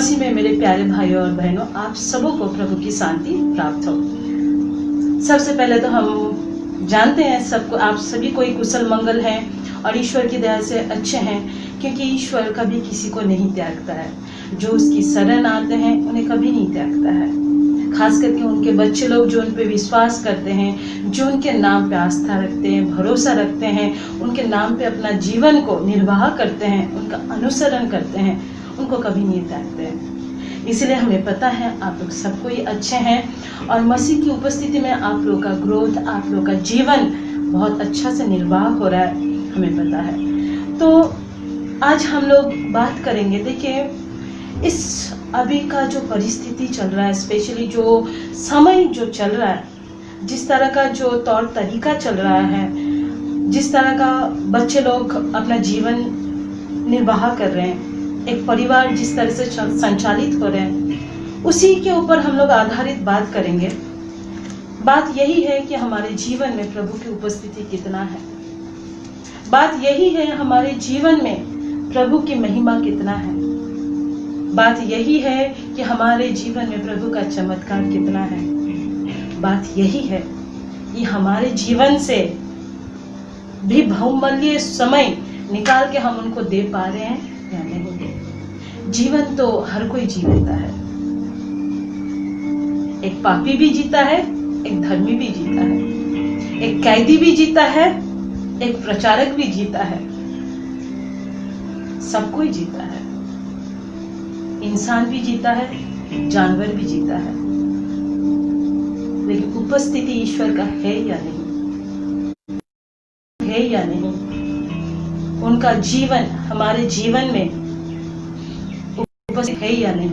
मसीह में मेरे प्यारे भाइयों और बहनों, आप सबों को प्रभु की शांति प्राप्त हो। सबसे पहले तो हम जानते हैं सबको, आप सभी कोई कुशल मंगल हैं और ईश्वर की दया से अच्छे हैं, क्योंकि ईश्वर कभी किसी को नहीं त्यागता है। जो उसकी शरण आते हैं उन्हें कभी नहीं त्यागता है। खास करके उनके बच्चे लोग जो उन पे विश्वास करते हैं, जो उनके नाम पे आस्था रखते हैं, भरोसा रखते हैं, उनके नाम पे अपना जीवन को निर्वाह करते हैं, उनका अनुसरण करते हैं, उनको कभी नहीं त्यागते हैं। इसलिए हमें पता है आप लोग सब कोई अच्छे हैं और मसीह की उपस्थिति में आप लोग का ग्रोथ, आप लोग का जीवन बहुत अच्छा से निर्वाह हो रहा है, हमें पता है। तो आज हम लोग बात करेंगे, देखिए इस अभी का जो परिस्थिति चल रहा है, स्पेशली जो समय जो चल रहा है, जिस तरह का जो तौर तरीका चल रहा है, जिस तरह का बच्चे लोग अपना जीवन निर्वाह कर रहे हैं, एक परिवार जिस तरह से संचालित हो रहे हैं, उसी के ऊपर हम लोग आधारित बात करेंगे। बात यही है कि हमारे जीवन में प्रभु की उपस्थिति कितना है। बात यही है हमारे जीवन में प्रभु की महिमा कितना है। बात यही है कि हमारे जीवन में प्रभु का चमत्कार कितना है। बात यही है कि हमारे जीवन से भी बहुमूल्य समय निकाल के हम उनको दे पा रहे हैं या नहीं। जीवन तो हर कोई जी लेता है, एक पापी भी जीता है, एक धर्मी भी जीता है, एक कैदी भी जीता है, एक प्रचारक भी जीता है, सब कोई जीता है। इंसान भी जीता है, जानवर भी जीता है, लेकिन उपस्थिति ईश्वर का है या नहीं, है या नहीं, उनका जीवन हमारे जीवन में उपस्थित है या नहीं,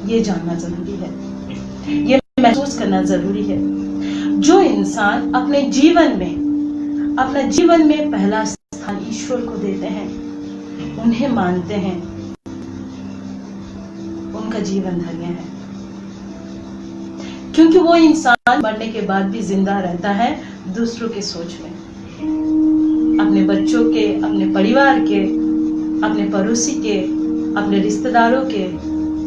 ये जानना जरूरी है, ये महसूस करना जरूरी है। जो इंसान अपने जीवन में पहला स्थान ईश्वर को देते हैं, उन्हें मानते हैं, उनका जीवन धन्य है, क्योंकि वो इंसान मरने के बाद भी जिंदा रहता है दूसरों के सोच में, अपने बच्चों के, अपने परिवार के, अपने पड़ोसी के, अपने रिश्तेदारों के,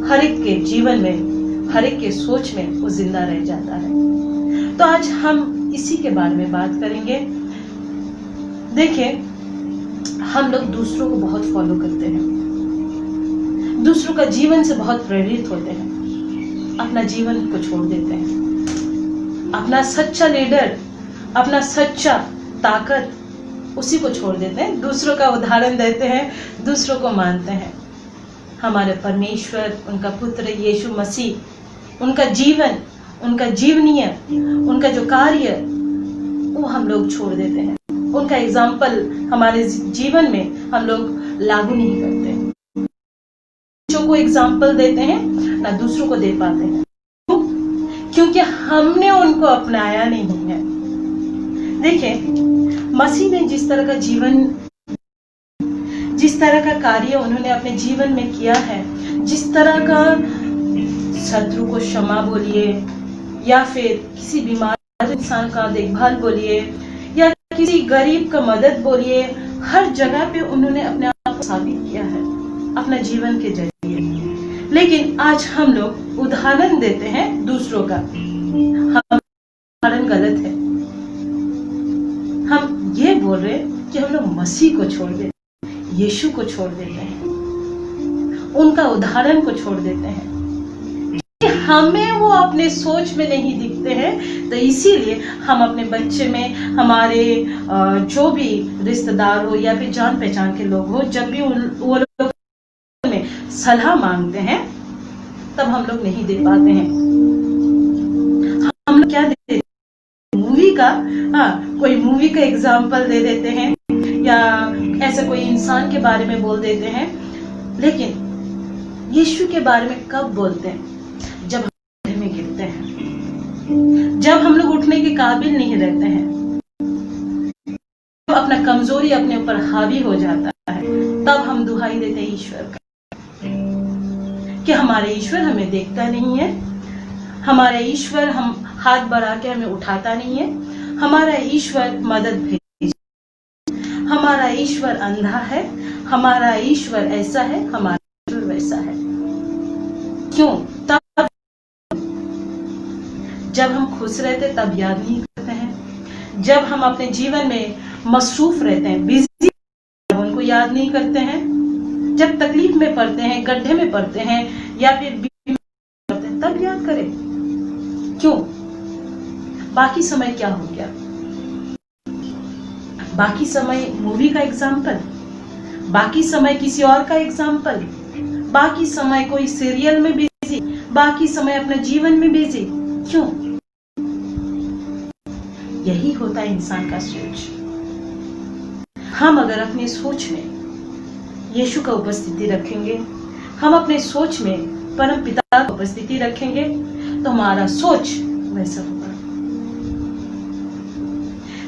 हर एक के जीवन में, हर एक के सोच में वो जिंदा रह जाता है। तो आज हम इसी के बारे में बात करेंगे। देखिए, हम लोग दूसरों को बहुत फॉलो करते हैं, दूसरों का जीवन से बहुत प्रेरित होते हैं, अपना जीवन को छोड़ देते हैं, अपना सच्चा लीडर, अपना सच्चा ताकत उसी को छोड़ देते हैं, दूसरों का उदाहरण देते हैं, दूसरों को मानते हैं। हमारे परमेश्वर, उनका पुत्र यीशु मसीह, उनका जीवन, उनका जीवनीय, उनका जो कार्य, वो हम लोग छोड़ देते हैं। उनका एग्जाम्पल हमारे जीवन में हम लोग लागू नहीं करते, बच्चों को एग्जाम्पल देते हैं ना दूसरों को दे पाते हैं, क्योंकि हमने उनको अपनाया नहीं है। देखिए, मसीह ने जिस तरह का जीवन, जिस तरह का कार्य उन्होंने अपने जीवन में किया है, जिस तरह का शत्रु को क्षमा बोलिए, या फिर किसी बीमार इंसान का देखभाल बोलिए, या किसी गरीब का मदद बोलिए, हर जगह पे उन्होंने अपने आप को साबित किया है अपना जीवन के जरिए। लेकिन आज हम लोग उदाहरण देते हैं दूसरों का, हम उदाहरण गलत है। हम ये बोल रहे कि हम लोग मसीह को छोड़ देते, यीशु को छोड़ देते हैं, उनका उदाहरण को छोड़ देते हैं। हमें वो अपने सोच में नहीं दिखते हैं, तो इसीलिए हम अपने बच्चे में, हमारे जो भी रिश्तेदार हो या फिर जान पहचान के लोग हो, जब भी वो लोग में सलाह मांगते हैं, तब हम लोग नहीं दे पाते हैं। हम लोग क्या देते हैं, मूवी का, कोई मूवी का एग्जाम्पल दे देते हैं, या ऐसे कोई इंसान के बारे में बोल देते हैं। लेकिन यीशु के बारे में कब बोलते हैं? जब हम में गिरते हैं, जब हम लोग उठने के काबिल नहीं रहते हैं, तो अपना कमजोरी अपने ऊपर हावी हो जाता है, तब हम दुहाई देते हैं ईश्वर का कि हमारे ईश्वर हमें देखता नहीं है, हमारा ईश्वर हम हाथ बढ़ा के हमें उठाता नहीं है, हमारा ईश्वर मदद भेज, हमारा ईश्वर अंधा है, हमारा ईश्वर ऐसा है, हमारा ईश्वर वैसा है। क्यों? तब जब हम खुश रहते तब याद नहीं करते हैं, जब हम अपने जीवन में मसरूफ रहते हैं, बिजी, उनको याद नहीं करते हैं, जब तकलीफ में पड़ते हैं, गड्ढे में पड़ते हैं या फिर पड़ते हैं, तब याद करें। क्यों? बाकी समय क्या हो गया? बाकी समय मूवी का एग्जाम्पल, बाकी समय किसी और का एग्जाम्पल, बाकी समय कोई सीरियल में बिजी, बाकी समय अपने जीवन में बिजी। क्यों? यही होता है इंसान का सोच। हम अगर अपनी सोच में यीशु का उपस्थिति रखेंगे, हम अपने सोच में परम पिता का उपस्थिति रखेंगे, तो हमारा सोच वैसा होगा।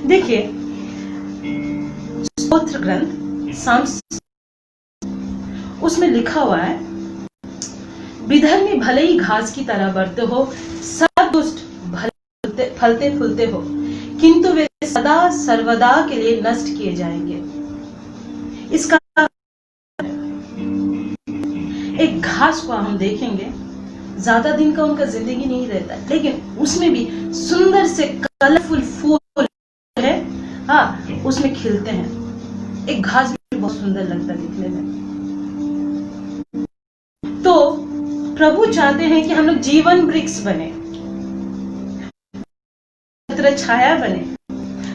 देखिए, स्तोत्र ग्रंथ साम्स, उसमें लिखा हुआ है, विधर्मी भले ही घास की तरह बढ़ते हो, सब दुष्ट भले फलते फूलते हो, किंतु वे सदा सर्वदा के लिए नष्ट किए जाएंगे। इसका एक घास को हम देखेंगे, ज्यादा दिन का उनका जिंदगी नहीं रहता, लेकिन उसमें भी सुंदर से कलरफुल फूल है, हाँ, उसमें खिलते हैं। एक घास भी बहुत सुंदर लगता है दिखने में। तो प्रभु चाहते हैं कि हम लोग जीवन वृक्ष बने, छाया बने,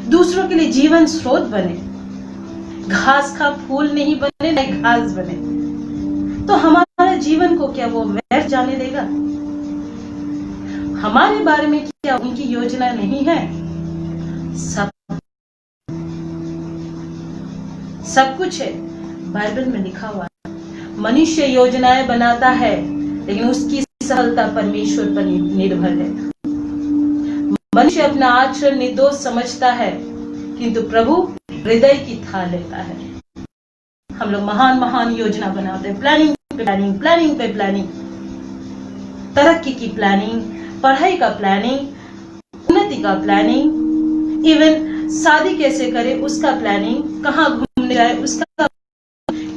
दूसरों के लिए जीवन स्रोत बने, घास का फूल नहीं बने, न घास बने। तो हमारे जीवन को क्या वो व्यर्थ जाने देगा? हमारे बारे में क्या उनकी योजना नहीं है? सब कुछ है, बाइबल में लिखा हुआ है। मनुष्य योजनाएं बनाता है, लेकिन उसकी सफलता परमेश्वर पर निर्भर है। मनुष्य अपना आचरण निर्दोष समझता है, किंतु प्रभु हृदय की था लेता है। हम लोग महान महान योजना बनाते हैं, प्लानिंग पे प्लानिंग, प्लानिंग पे प्लानिंग, तरक्की की प्लानिंग, पढ़ाई का प्लानिंग, उन्नति का प्लानिंग, इवन शादी कैसे करे उसका प्लानिंग, कहाँ घूमने जाए उसका,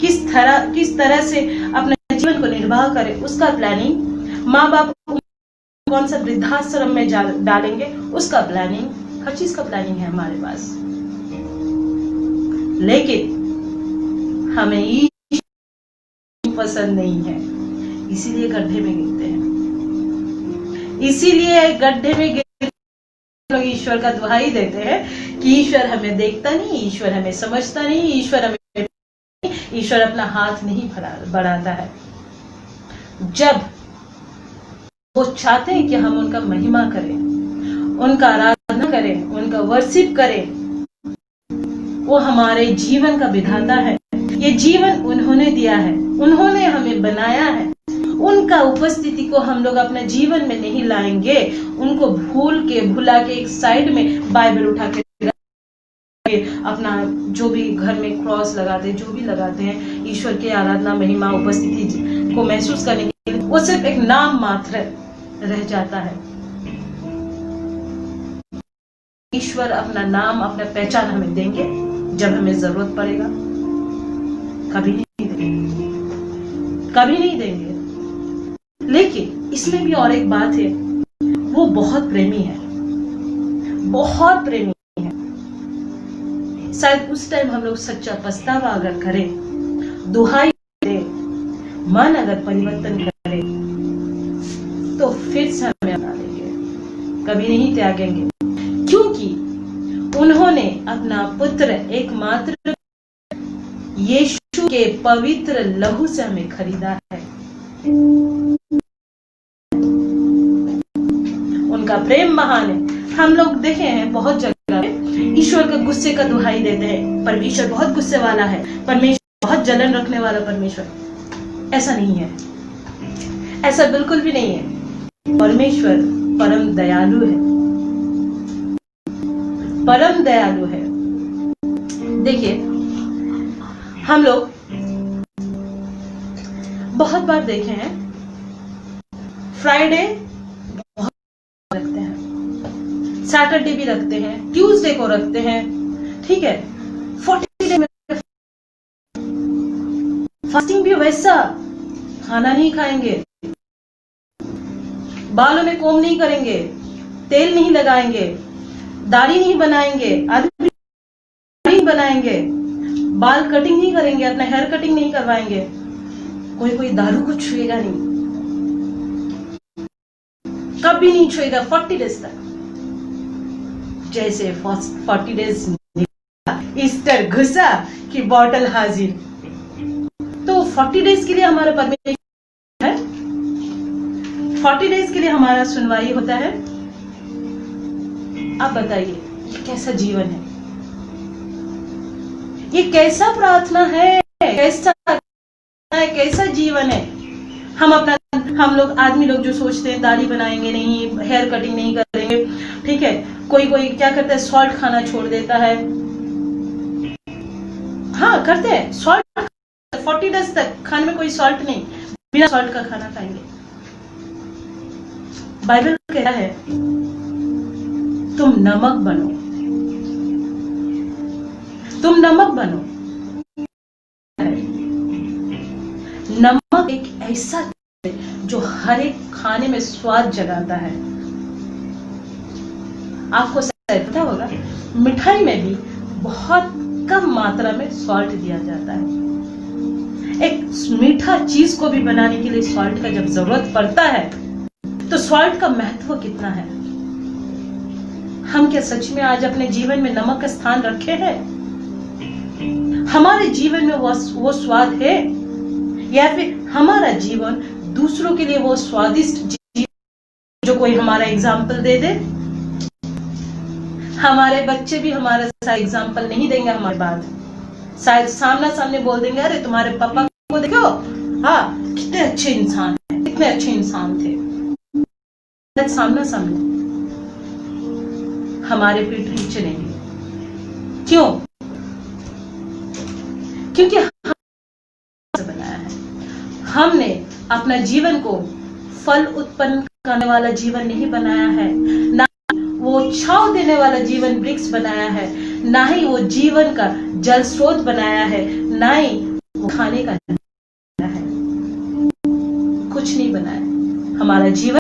किस तरह से अपने जीवन को निर्वाह करे उसका प्लानिंग, माँ बाप कौन सा वृद्धाश्रम में डालेंगे उसका प्लानिंग, हर चीज का प्लानिंग है हमारे पास। लेकिन हमें ईश्वर पसंद नहीं है, इसीलिए गड्ढे में गिरते हैं। इसीलिए गड्ढे में लोग ईश्वर का दुहाई देते हैं कि ईश्वर हमें देखता नहीं, ईश्वर हमें समझता नहीं, ईश्वर अपना हाथ नहीं बढ़ाता है। जब वो चाहते हैं कि हम उनका महिमा करें, उनका आराधना करें, उनका वर्शिप करें, वो हमारे जीवन का विधाता है। ये जीवन उन्होंने दिया है, उन्होंने हमें बनाया है। उनका उपस्थिति को हम लोग अपने जीवन में नहीं लाएंगे, उनको भुला के एक साइड में बाइबल उठा के अपना जो भी घर में क्रॉस लगाते हैं, जो भी लगाते हैं, ईश्वर की आराधना, महिमा, उपस्थिति को महसूस करने के लिए, वो सिर्फ एक नाम मात्र रह जाता है। ईश्वर अपना नाम, अपना पहचान हमें देंगे जब हमें जरूरत पड़ेगा? कभी नहीं देंगे, कभी नहीं देंगे। लेकिन इसमें भी और एक बात है, वो बहुत प्रेमी है, बहुत प्रेमी है। शायद उस टाइम हम लोग सच्चा पछतावा अगर करें, दुहाई दे, मन अगर परिवर्तन करें, तो फिर से हमें अपना लेंगे, कभी नहीं त्यागेंगे, क्योंकि उन्होंने अपना पुत्र एकमात्र यीशु के पवित्र लहू से हमें खरीदा है। उनका प्रेम महान है। हम लोग देखे हैं बहुत जगह में ईश्वर का गुस्से का दुहाई देते हैं, परमेश्वर बहुत गुस्से वाला है, परमेश्वर बहुत जलन रखने वाला परमेश्वर। ऐसा नहीं है, ऐसा बिल्कुल भी नहीं है। परमेश्वर परम दयालु है, परम दयालु है। देखिए, हम लोग बहुत बार देखे हैं, फ्राइडे बहुत रखते हैं, सैटरडे भी रखते हैं, ट्यूसडे को रखते हैं, ठीक है। 40 डे में फास्टिंग भी वैसा, खाना नहीं खाएंगे, बालों में कोम नहीं करेंगे, तेल नहीं लगाएंगे, दाढ़ी नहीं बनाएंगे, आदमी नहीं बनाएंगे, बाल कटिंग नहीं करेंगे, अपना हेयर कटिंग नहीं करवाएंगे, कोई दारू को छुएगा नहीं, कभी नहीं छुएगा 40 डेज तक। जैसे 40 डेज ईस्टर घुसा कि बॉटल हाजिर। तो 40 डेज के लिए हमारा परमिशन है, 40 डेज के लिए हमारा सुनवाई होता है। आप बताइए ये कैसा जीवन है, ये कैसा प्रार्थना है, कैसा जीवन है। हम लोग आदमी लोग जो सोचते हैं दाढ़ी बनाएंगे नहीं, हेयर कटिंग नहीं करेंगे, ठीक है, कोई क्या करता है, सॉल्ट खाना छोड़ देता है। हाँ करते हैं, सॉल्ट 40 डेज तक खाने में कोई सॉल्ट नहीं, बिना सॉल्ट का खाना खाएंगे। बाइबल कहता है तुम नमक बनो, तुम नमक बनो। नमक एक ऐसा जो हर एक खाने में स्वाद जगाता है। आपको शायद पता होगा मिठाई में भी बहुत कम मात्रा में सॉल्ट दिया जाता है। एक मीठा चीज को भी बनाने के लिए सॉल्ट का जब जरूरत पड़ता है तो सॉल्ट का महत्व कितना है। हम क्या सच में आज अपने जीवन में नमक का स्थान रखे हैं? हमारे जीवन में वो स्वाद है, या फिर हमारा जीवन दूसरों के लिए वो स्वादिष्ट जीवन जो कोई हमारा एग्जाम्पल दे दे? हमारे बच्चे भी हमारा एग्जाम्पल नहीं देंगे हमारे बाद, शायद सामने बोल देंगे अरे तुम्हारे पापा को देखो, हाँ कितने अच्छे इंसान है, कितने अच्छे इंसान थे। सामने हमारे पीठ पीछे नहीं। क्यों? क्योंकि बनाया है हमने अपना जीवन को फल उत्पन्न करने वाला जीवन नहीं बनाया है, ना वो छांव देने वाला जीवन वृक्ष बनाया है, ना ही वो जीवन का जल स्रोत बनाया है, ना ही वो खाने का बनाया है। कुछ नहीं बनाया हमारा जीवन।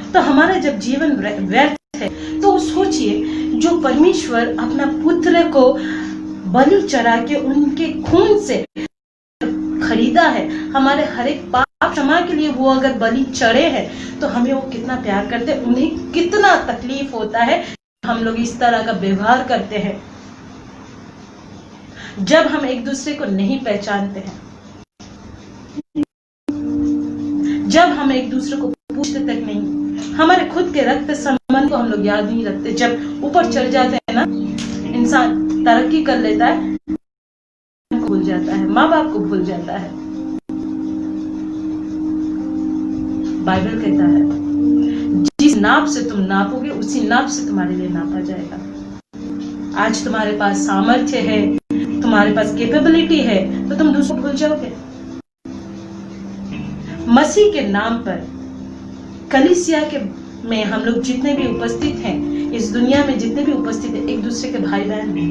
तो हमारा जब जीवन व्यर्थ है तो सोचिए जो परमेश्वर अपना पुत्र को बलि चढ़ा के उनके खून से खरीदा है, हमारे हर एक पाप क्षमा के लिए वो अगर बलि चढ़े हैं तो हमें वो कितना प्यार करते हैं, उन्हें कितना तकलीफ होता है हम लोग इस तरह का व्यवहार करते हैं। जब हम एक दूसरे को नहीं पहचानते हैं, जब हम एक दूसरे को पूछते तक नहीं, हमारे खुद के रक्त संबंध को हम लोग याद नहीं रखते। जब ऊपर चढ़ जाते हैं ना, इंसान तरक्की कर लेता है, भूल जाता है, माँ बाप को भूल जाता है। बाइबल कहता है जिस नाप से तुम नापोगे उसी नाप से तुम्हारे लिए नापा जाएगा। आज तुम्हारे पास सामर्थ्य है, तुम्हारे पास कैपेबिलिटी है, तो तुम दूसरों को भूल जाओगे। मसीह के नाम पर कलीसिया के में हम लोग जितने भी उपस्थित हैं, इस दुनिया में जितने भी उपस्थित हैं, एक दूसरे के भाई बहन हैं।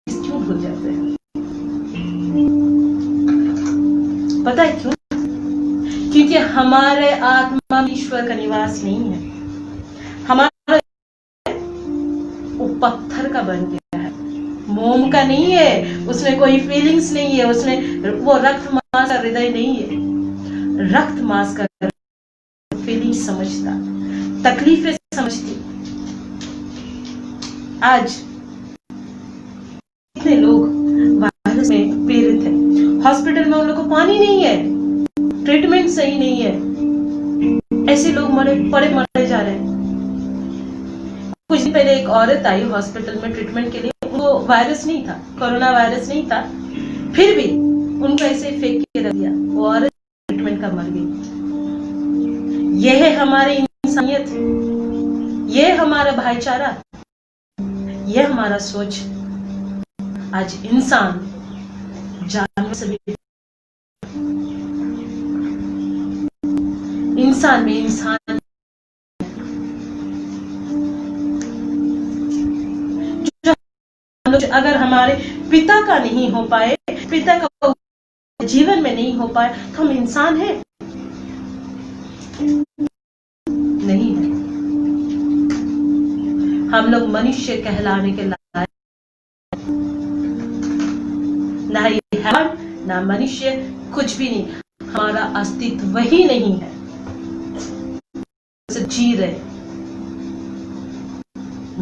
क्यों भूल जाते हैं? पता है क्यों? क्योंकि हमारे आत्मा में ईश्वर का निवास नहीं है। हमारा वो पत्थर का बन गया है, मोम का नहीं है, उसमें कोई फीलिंग्स नहीं है, उसमें वो रक्त मांस का हृदय नहीं है। रक्त मांस का फीलिंग समझता, तकलीफें समझती। आज कितने लोग वायरस में पीड़ित हैं, हॉस्पिटल में उन लोगों को पानी नहीं है, ट्रीटमेंट सही नहीं है, ऐसे लोग मरे जा रहे हैं। कुछ दिन पहले एक औरत आई हॉस्पिटल में ट्रीटमेंट के लिए, उनको वायरस नहीं था, कोरोना वायरस नहीं था, फिर भी उनको ऐसे फेंक के रख दिया, वो औरत ट्रीटमेंट का मर गई। यह है हमारी इंसानियत, यह हमारा भाईचारा, यह हमारा सोच। आज इंसान जानवर से भी, इंसान में इंसान जो अगर हमारे पिता का नहीं हो पाए, पिता का जीवन में नहीं हो पाए तो हम इंसान हैं? नहीं है। हम लोग मनुष्य कहलाने के लायक ना ये हैवान ना मनुष्य, कुछ भी नहीं। हमारा अस्तित्व ही नहीं है। जी रहे,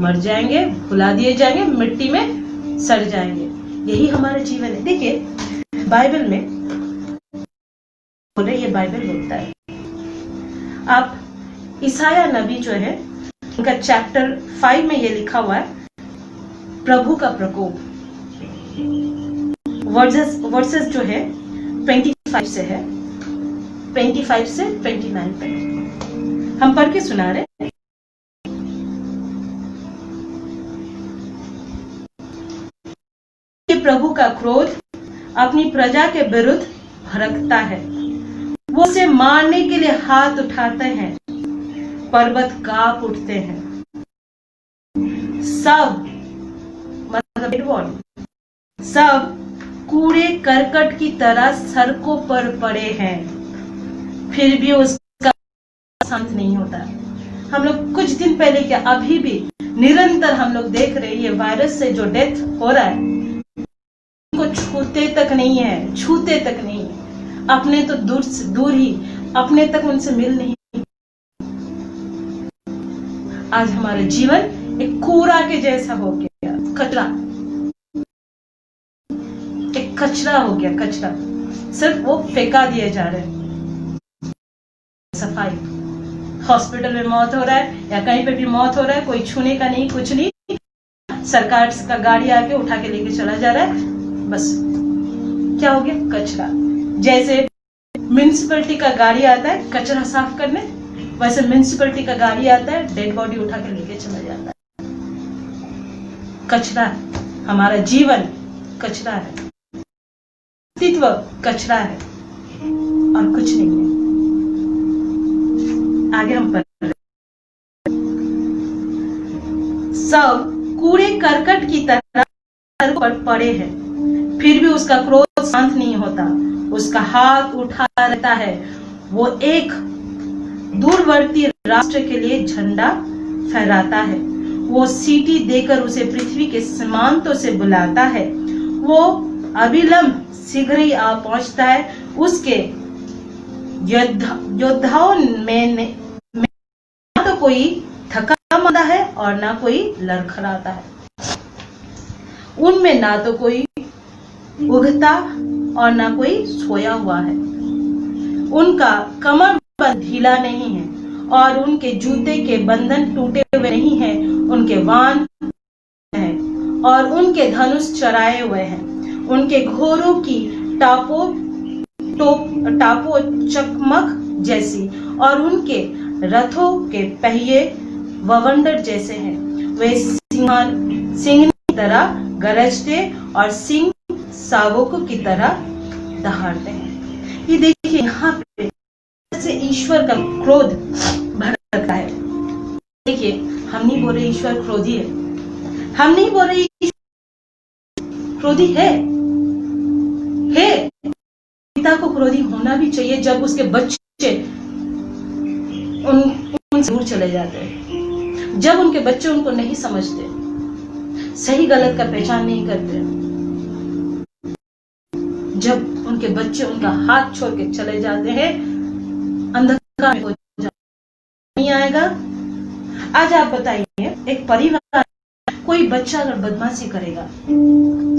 मर जाएंगे, भुला दिए जाएंगे, मिट्टी में सड़ जाएंगे, यही हमारा जीवन है। देखिए बाइबल में बोले, ये बाइबल बोलता है। आप ईसाया नबी जो है उनका चैप्टर 5 में ये लिखा हुआ है, प्रभु का प्रकोप। वर्सेस जो है 25 से है, 25 से 29 तक हम पढ़ के सुना रहे। प्रभु का क्रोध अपनी प्रजा के विरुद्ध भड़कता है, वो उसे मारने के लिए हाथ उठाते हैं, पर्वत कांप उठते हैं, सब मतलब सब कूड़े करकट की तरह सड़कों पर पड़े हैं, फिर भी उसका शांत नहीं होता। हम लोग कुछ दिन पहले क्या, अभी भी निरंतर हम लोग देख रहे हैं, ये वायरस से जो डेथ हो रहा है को छूते तक नहीं है, छूते तक नहीं है। अपने तो दूर से दूर ही, अपने तक उनसे मिल नहीं। आज हमारा जीवन एक कूड़ा के जैसा हो गया, कचरा, एक कचरा हो गया, कचरा सिर्फ वो फेंका दिए जा रहे हैं। सफाई, हॉस्पिटल में मौत हो रहा है या कहीं पे भी मौत हो रहा है, कोई छूने का नहीं, कुछ नहीं, सरकार का गाड़ी आके उठा के लेके चला जा रहा है, बस क्या हो गया, कचरा। जैसे म्युनिसिपैलिटी का गाड़ी आता है कचरा साफ करने, वैसे म्युनिसिपैलिटी का गाड़ी आता है डेड बॉडी उठा के लेके चला जाता है। कचरा, हमारा जीवन कचरा है, अस्तित्व कचरा है और कुछ नहीं है। आगे हम पढ़ रहे, सब कूड़े करकट की तरह सड़कों पर पड़े हैं, फिर भी उसका क्रोध शांत नहीं होता, उसका हाथ उठा रहता है, वो एक दूरवर्ती राष्ट्र के लिए झंडा फहराता है, वो सीटी देकर उसे पृथ्वी के सीमांतों से बुलाता है, वो अविलंब शीघ्र ही आ पहुंचता है, उसके योद्धाओं में ना तो कोई थका मांदा है और ना कोई लड़खड़ाता है, उनमें ना तो कोई उगता और ना कोई सोया हुआ है, उनका कमर ढीला नहीं है और उनके जूते के बंधन टूटे हुए नहीं हैं, उनके वाण हैं और उनके धनुष चराए हुए हैं, उनके घोड़ों की टापो चकमक जैसी और उनके रथों के पहिए ववंडर जैसे हैं, वे सिंह की तरह गरजते और सिंह शावकों की तरह दहाड़ते हैं। ये देखिए यहाँ पे से ईश्वर का क्रोध भड़कता है। देखिए हम नहीं बोल रहे ईश्वर क्रोधी है, हम नहीं बोल रहे क्रोधी है। पिता को क्रोधी होना भी चाहिए जब उसके बच्चे उनसे दूर चले जाते हैं, जब उनके बच्चे उनको नहीं समझते, सही गलत का पहचान नहीं करते, जब उनके बच्चे उनका हाथ छोड़ के चले जाते हैं, अंधकार में हो जाता नहीं आएगा। आज आप बताइए, एक परिवार कोई बच्चा अगर बदमाशी करेगा,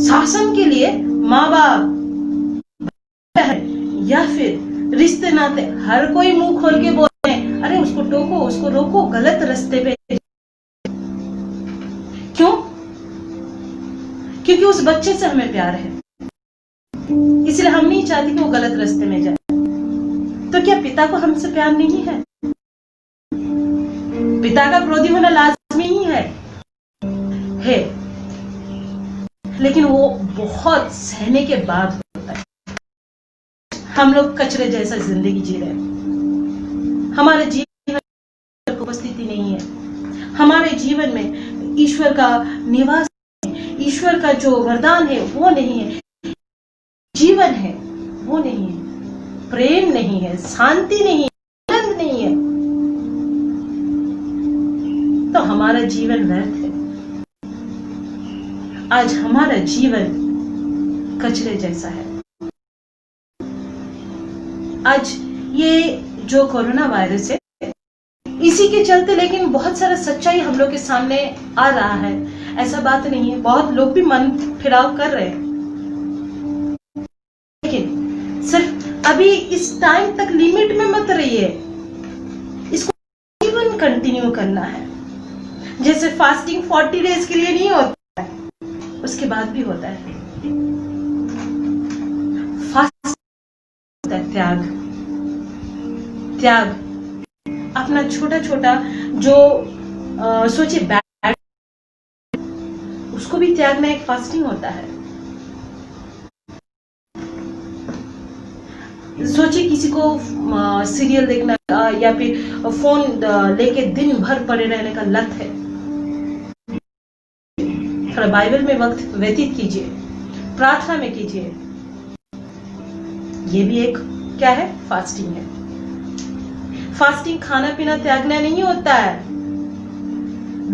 शासन के लिए माँ बाप या फिर रिश्ते नाते हर कोई मुंह खोल के बोलते हैं, अरे उसको टोको, उसको रोको, गलत रास्ते पे। क्यों? क्योंकि उस बच्चे से हमें प्यार है, इसलिए हम नहीं चाहते कि वो गलत रास्ते में जाए। तो क्या पिता को हमसे प्यार नहीं है? पिता का क्रोधी होना लाजमी ही है, लेकिन वो बहुत सहने के बाद होता है। हम लोग कचरे जैसा जिंदगी जी रहे हैं, हमारे जीवन में उपस्थिति नहीं है, हमारे जीवन में ईश्वर का निवास, ईश्वर का जो वरदान है वो नहीं है, जीवन है वो नहीं है, प्रेम नहीं है, शांति नहीं है, आनंद नहीं है, तो हमारा जीवन व्यर्थ है। आज हमारा जीवन कचरे जैसा है। आज ये जो कोरोना वायरस है, इसी के चलते लेकिन बहुत सारा सच्चाई हम लोग के सामने आ रहा है। ऐसा बात नहीं है, बहुत लोग भी मन फिराव कर रहे हैं, लेकिन सिर्फ अभी इस टाइम तक लिमिट में मत रहिए, इसको जीवन कंटिन्यू करना है। जैसे फास्टिंग 40 डेज के लिए नहीं होता है, उसके बाद भी होता है। फास्टिंग होता है त्याग, त्याग अपना छोटा छोटा जो सोचिए बैड, उसको भी त्यागना एक फास्टिंग होता है। सोचिए किसी को सीरियल देखना या फिर फोन लेके दिन भर पड़े रहने का लत है, थोड़ा बाइबल में वक्त व्यतीत कीजिए, प्रार्थना में कीजिए। ये भी एक क्या है? फास्टिंग है। फास्टिंग खाना पीना त्यागना नहीं होता है,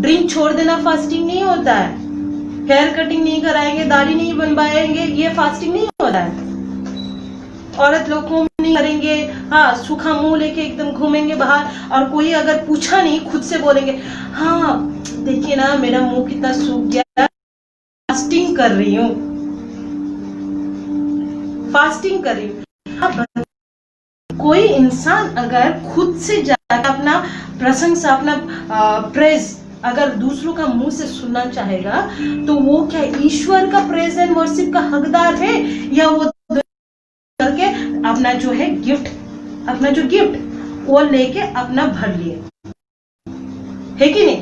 ड्रिंक छोड़ देना फास्टिंग नहीं होता है, हेयर कटिंग नहीं कराएंगे, दाढ़ी नहीं बनवाएंगे, ये फास्टिंग नहीं होता है। औरत लोग को नहीं करेंगे, हाँ सूखा मुंह लेके एकदम घूमेंगे बाहर, और कोई अगर पूछा नहीं खुद से बोलेंगे हाँ देखिए ना मेरा मुंह कितना सूख गया, फास्टिंग कर रही हूँ, फास्टिंग कर रही हूँ। कोई इंसान अगर खुद से जाकर अपना प्रशंसा, अपना प्रेज अगर दूसरों का मुंह से सुनना चाहेगा, तो वो क्या ईश्वर का प्रेज एंड वर्शिप का हकदार है, या वो करके अपना जो है गिफ्ट, अपना जो गिफ्ट वो लेके अपना भर लिए, है कि नहीं?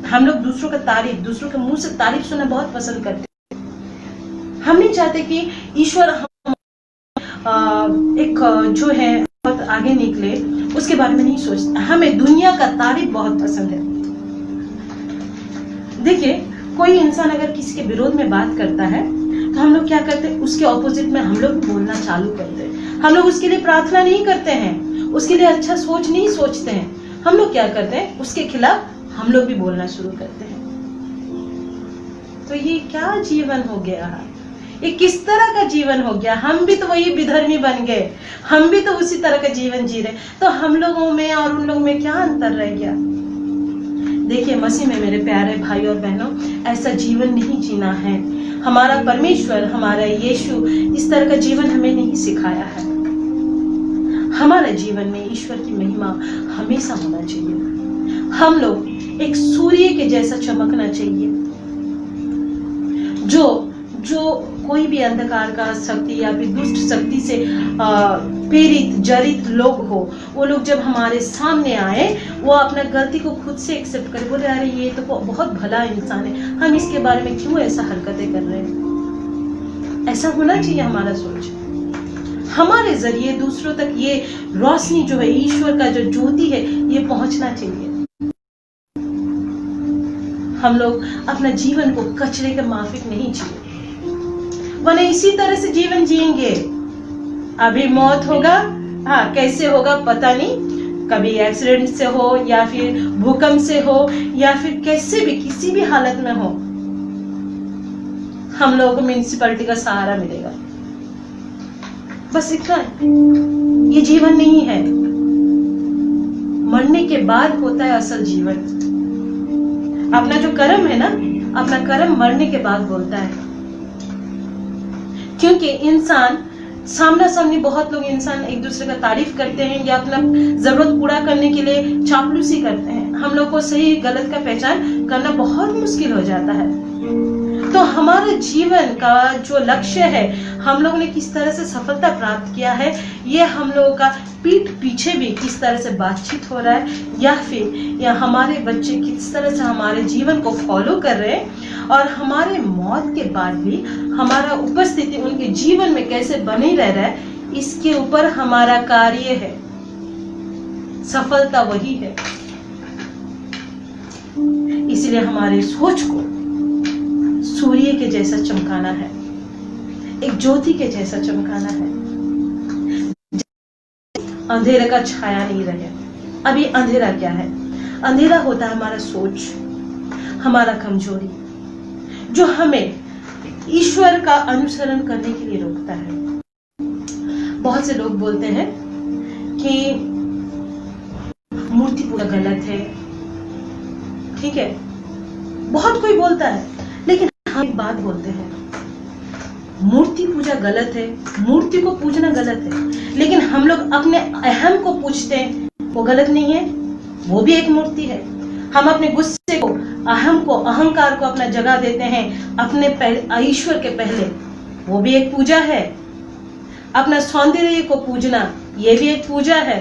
हम लोग दूसरों का तारीफ, दूसरों के मुंह से तारीफ सुनना बहुत पसंद करते हैं। हम नहीं चाहते कि ईश्वर एक जो है बहुत आगे निकले, उसके बारे में नहीं सोचते। हमें दुनिया का तारीफ बहुत पसंद है। देखिए कोई इंसान अगर किसी के विरोध में बात करता है, तो हम लोग क्या करते हैं? उसके ऑपोजिट में हम लोग बोलना चालू करते हैं। हम लोग उसके लिए प्रार्थना नहीं करते हैं, उसके लिए अच्छा सोच नहीं सोचते हैं। हम लोग क्या करते हैं? उसके खिलाफ हम लोग भी बोलना शुरू करते हैं। तो ये क्या जीवन हो गया है? ये किस तरह का जीवन हो गया? हम भी तो वही विधर्मी बन गए, हम भी तो उसी तरह का जीवन जी रहे। तो हम लोगों में और उन लोगों में क्या अंतर रह गया? देखिए मसीह में मेरे प्यारे भाई और बहनों, ऐसा जीवन नहीं जीना है। हमारा परमेश्वर, हमारा यीशु इस तरह का जीवन हमें नहीं सिखाया है। हमारे जीवन में ईश्वर की महिमा हमेशा होना चाहिए। हम लोग एक सूर्य के जैसा चमकना चाहिए। जो कोई भी अंधकार का शक्ति या फिर दुष्ट शक्ति से पीड़ित जड़ित लोग हो, वो लोग जब हमारे सामने आए, वो अपना गलती को खुद से एक्सेप्ट करे, बोले अरे ये तो बहुत भला इंसान है, हम इसके बारे में क्यों ऐसा हरकतें कर रहे हैं। ऐसा होना चाहिए हमारा सोच। हमारे जरिए दूसरों तक ये रोशनी जो है, ईश्वर का जो ज्योति है, ये पहुंचना चाहिए। हम लोग अपना जीवन को कचरे के माफिक नहीं जिए, वरना इसी तरह से जीवन जिएंगे। अभी मौत होगा, हाँ कैसे होगा पता नहीं, कभी एक्सीडेंट से हो या फिर भूकंप से हो या फिर कैसे भी किसी भी हालत में हो, हम लोगों को म्युनिसिपैलिटी का सहारा मिलेगा, बस इतना। ये जीवन नहीं है। मरने के बाद होता है असल जीवन। अपना जो कर्म है ना, अपना कर्म मरने के बाद बोलता है। क्योंकि इंसान सामना सामनी, बहुत लोग इंसान एक दूसरे का तारीफ करते हैं या अपना जरूरत पूरा करने के लिए चापलूसी करते हैं। हम लोग को सही गलत का पहचान करना बहुत मुश्किल हो जाता है। तो हमारे जीवन का जो लक्ष्य है, हम लोगों ने किस तरह से सफलता प्राप्त किया है, ये हम लोगों का पीठ पीछे भी किस तरह से बातचीत हो रहा है, या हमारे बच्चे किस तरह से हमारे जीवन को फॉलो कर रहे हैं, और हमारे मौत के बाद भी हमारा उपस्थिति उनके जीवन में कैसे बनी रह रहा है, इसके ऊपर हमारा कार्य है। सफलता वही है। इसलिए हमारे सोच को सूर्य के जैसा चमकाना है। एक ज्योति के जैसा चमकाना है, अंधेरे का छाया नहीं रहे। अभी अंधेरा क्या है? अंधेरा होता है हमारा सोच, हमारा कमजोरी, जो हमें ईश्वर का अनुसरण करने के लिए रोकता है। बहुत से लोग बोलते हैं कि मूर्ति पूजा गलत है, ठीक है, बहुत कोई बोलता है, लेकिन हम एक बात बोलते हैं, मूर्ति पूजा गलत है, मूर्ति को पूजना गलत है, लेकिन हम लोग अपने अहम को पूजते हैं, वो गलत नहीं है, वो भी एक मूर्ति है। हम अपने गुस्से को, अहम को, अहंकार को अपना जगह देते हैं अपने ईश्वर के पहले, वो भी एक पूजा है। अपना सौंदर्य को पूजना, ये भी एक पूजा है।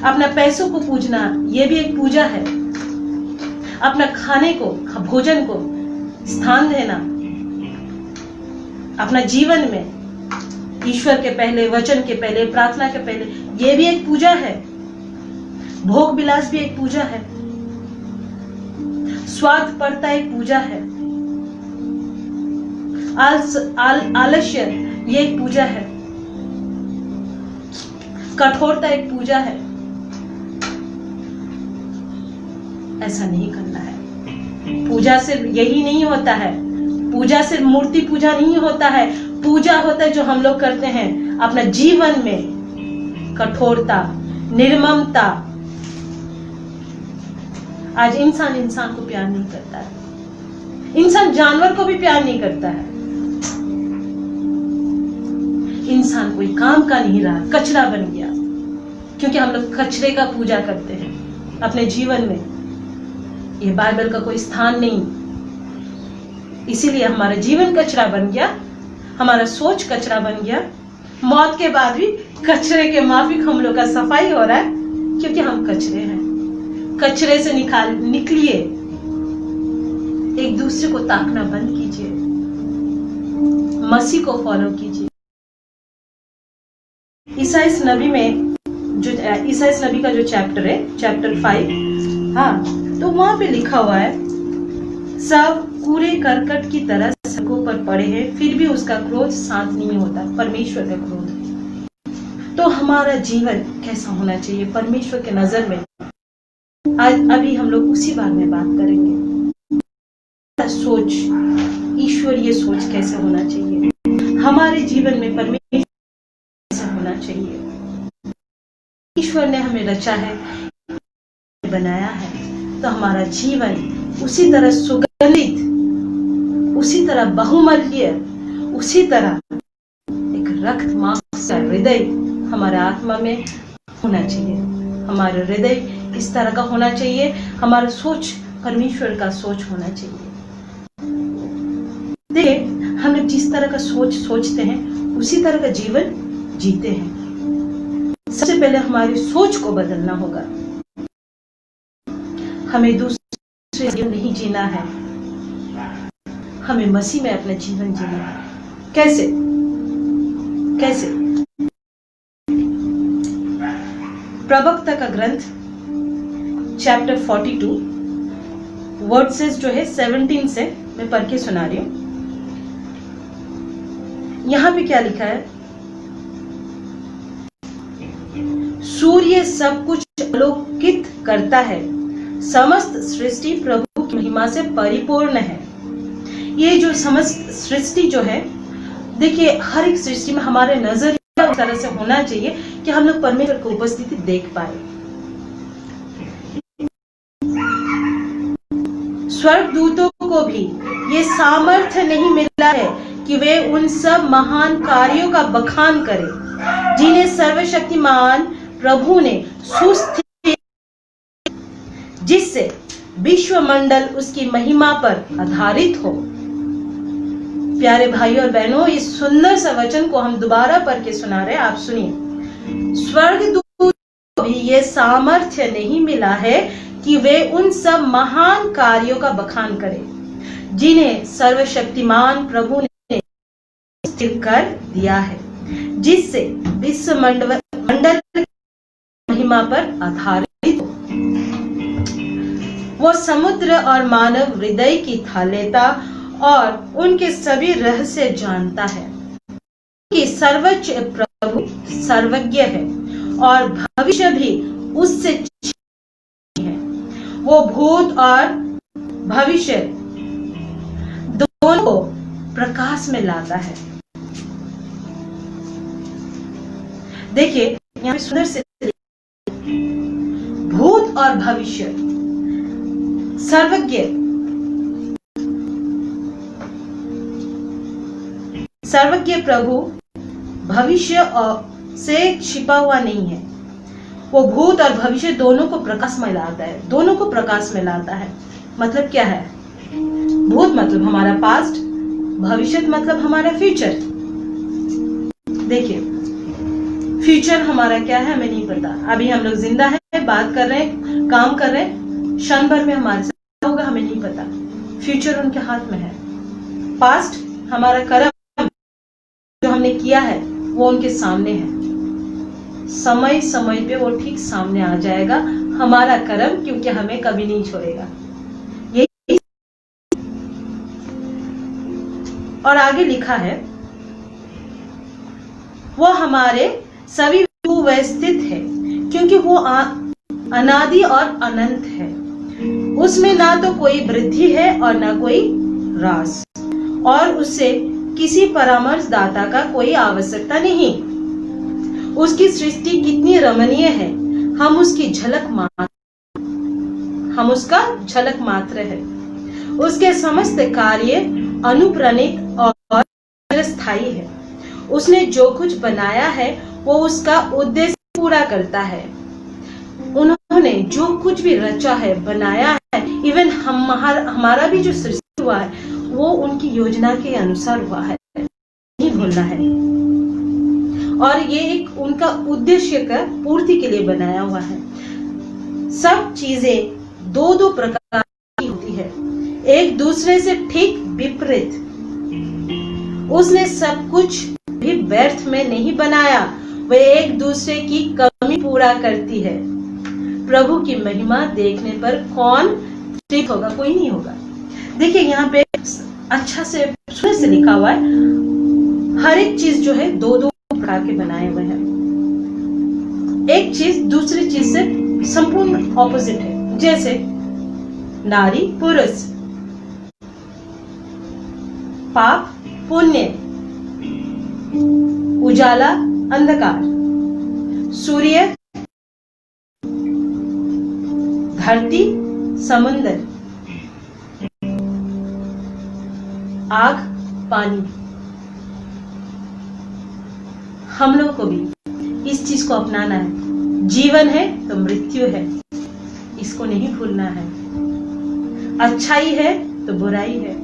अपना पैसों को पूजना, ये भी एक पूजा है। अपना खाने को, भोजन को स्थान देना अपना जीवन में, ईश्वर के पहले, वचन के पहले, प्रार्थना के पहले, ये भी एक पूजा है। भोग विलास भी एक पूजा है। स्वार्थपरता एक पूजा है। आलस्य ये एक पूजा है। कठोरता एक पूजा है। ऐसा नहीं करना है। पूजा सिर्फ यही नहीं होता है, पूजा सिर्फ मूर्ति पूजा नहीं होता है। पूजा होता है जो हम लोग करते हैं अपना जीवन में, कठोरता, निर्ममता। आज इंसान को प्यार नहीं करता है, इंसान जानवर को भी प्यार नहीं करता है। इंसान कोई काम का नहीं रहा, कचरा बन गया, क्योंकि हम लोग कचरे का पूजा करते हैं अपने जीवन में। ये बाइबल का कोई स्थान नहीं, इसीलिए हमारा जीवन कचरा बन गया, हमारा सोच कचरा बन गया। मौत के बाद भी कचरे के माफिक हम लोग का सफाई हो रहा है, क्योंकि हम कचरे हैं। कचरे से निकलिए, एक दूसरे को ताकना बंद कीजिए, मसीह को फॉलो कीजिए। ईसाइस नबी में जो ईसाइस नबी का जो चैप्टर है, चैप्टर 5, हाँ, तो वहां पे लिखा हुआ है, सब कूड़े करकट की तरह सड़कों पर पड़े हैं, फिर भी उसका क्रोध शांत नहीं होता। परमेश्वर का क्रोध। तो हमारा जीवन कैसा होना चाहिए परमेश्वर के नजर में? आज अभी हम लोग उसी बारे में बात करेंगे। सोच, ईश्वरीय सोच कैसे होना चाहिए हमारे जीवन में, परमेश्वर कैसे होना चाहिए। ईश्वर ने हमें रचा है, बनाया है, तो हमारा जीवन उसी तरह सुगंधित, उसी तरह बहुमूल्य, उसी तरह एक रक्त मांस का हृदय हमारे आत्मा में होना चाहिए। हमारा हृदय इस तरह का होना चाहिए, हमारा सोच परमेश्वर का सोच होना चाहिए। देखिए, हम लोग जिस तरह का सोच सोचते हैं उसी तरह का जीवन जीते हैं। सबसे पहले हमारी सोच को बदलना होगा। हमें दूसरे जीवन नहीं जीना है, हमें मसीह में अपना जीवन जीना है। कैसे? प्रवक्ता का ग्रंथ चैप्टर 42 वर्सेस जो है 17 से मैं पढ़ के सुना रही हूं। यहां पे क्या लिखा है? सूर्य सब कुछ आलोकित करता है, समस्त सृष्टि प्रभु की महिमा से परिपूर्ण है। ये जो समस्त सृष्टि जो है, देखिए, हर एक सृष्टि में हमारे नजरिया उस तरह से होना चाहिए कि हम लोग परमेश्वर की उपस्थिति देख पाए। स्वर्गदूतों को भी ये सामर्थ्य नहीं मिला है कि वे उन सब महान कार्यों का बखान करें जिन्हें सर्वशक्तिमान प्रभु ने सुस्थिर, जिससे विश्वमंडल उसकी महिमा पर आधारित हो। प्यारे भाइयों और बहनों, इस सुंदर सा वचन को हम दोबारा पढ़ के सुना रहे हैं, आप सुनिए। स्वर्गदूत को भी ये सामर्थ्य नहीं मिला है कि वे उन सब महान कार्यों का बखान करें जिन्हें सर्वशक्तिमान प्रभु ने स्थिर कर दिया है, जिससे विश्वमंडल महिमा पर आधारित हो। वो समुद्र और मानव हृदय की था लेता और उनके सभी रहस्य जानता है कि सर्वोच्च प्रभु सर्वज्ञ है और भविष्य भी उससे है। वो भूत और भविष्य दोनों को प्रकाश में लाता है। देखिए यहाँ सुंदर से भूत और भविष्य सर्वज्ञ प्रभु भविष्य से छिपा हुआ नहीं है। वो भूत और भविष्य दोनों को प्रकाश में लाता है, दोनों को प्रकाश में लाता है। मतलब क्या है? भूत मतलब हमारा पास्ट, भविष्य मतलब हमारा फ्यूचर। देखिए फ्यूचर हमारा क्या है हमें नहीं पता। अभी हम लोग जिंदा है, बात कर रहे हैं, काम कर रहे हैं, क्षण भर में हमारे साथ होगा हमें नहीं पता। फ्यूचर उनके हाथ में है। पास्ट हमारा कर्म जो हमने किया है वो उनके सामने है। समय समय पे वो ठीक सामने आ जाएगा हमारा कर्म, क्योंकि हमें कभी नहीं छोड़ेगा। यही और आगे लिखा है वो हमारे सभी व्यवस्थित है, क्योंकि वो अनादि और अनंत है। उसमें ना तो कोई वृद्धि है और ना कोई ह्रास, और उससे किसी परामर्शदाता का कोई आवश्यकता नहीं। उसकी सृष्टि कितनी रमणीय है, हम उसका झलक मात्र है। उसके समस्त कार्य अनुप्रणित और स्थायी है। उसने जो कुछ बनाया है वो उसका उद्देश्य पूरा करता है। उन्होंने जो कुछ भी रचा है, बनाया है, इवन हमारा भी जो सृष्टि हुआ है वो उनकी योजना के अनुसार हुआ है, नहीं भूलना है। और ये एक उनका उद्देश्य का पूर्ति के लिए बनाया हुआ है। सब चीजें दो प्रकार की होती है, एक दूसरे से ठीक विपरीत। उसने सब कुछ भी व्यर्थ में नहीं बनाया, वे एक दूसरे की कमी पूरा करती है। प्रभु की महिमा देखने पर कौन तृप्त होगा? कोई नहीं होगा। देखिए यहाँ पे अच्छा से सुने से लिखा हुआ है, हर एक चीज जो है दो प्रकार के बनाए हुए हैं। एक चीज दूसरी चीज से संपूर्ण ऑपोजिट है। जैसे नारी पुरुष, पाप पुण्य, उजाला अंधकार, सूर्य धरती समुद्र, आग पानी। हम लोग को भी इस चीज को अपनाना है। जीवन है तो मृत्यु है, इसको नहीं भूलना है। अच्छाई है तो बुराई है,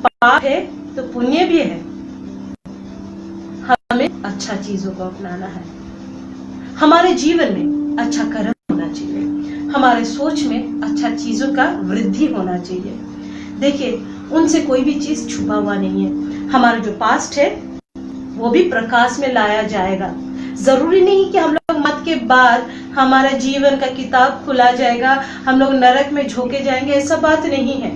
पाप है तो पुण्य भी है। हमें अच्छा चीजों को अपनाना है। हमारे जीवन में अच्छा कर्म होना चाहिए, हमारे सोच में अच्छा चीजों का वृद्धि होना चाहिए। देखिए उनसे कोई भी चीज छुपा हुआ नहीं है। हमारा जो पास्ट है वो भी प्रकाश में लाया जाएगा। जरूरी नहीं कि हम लोग मौत के बाद हमारा जीवन का किताब खुला जाएगा, हम लोग नरक में झोंके जाएंगे, ऐसा बात नहीं है।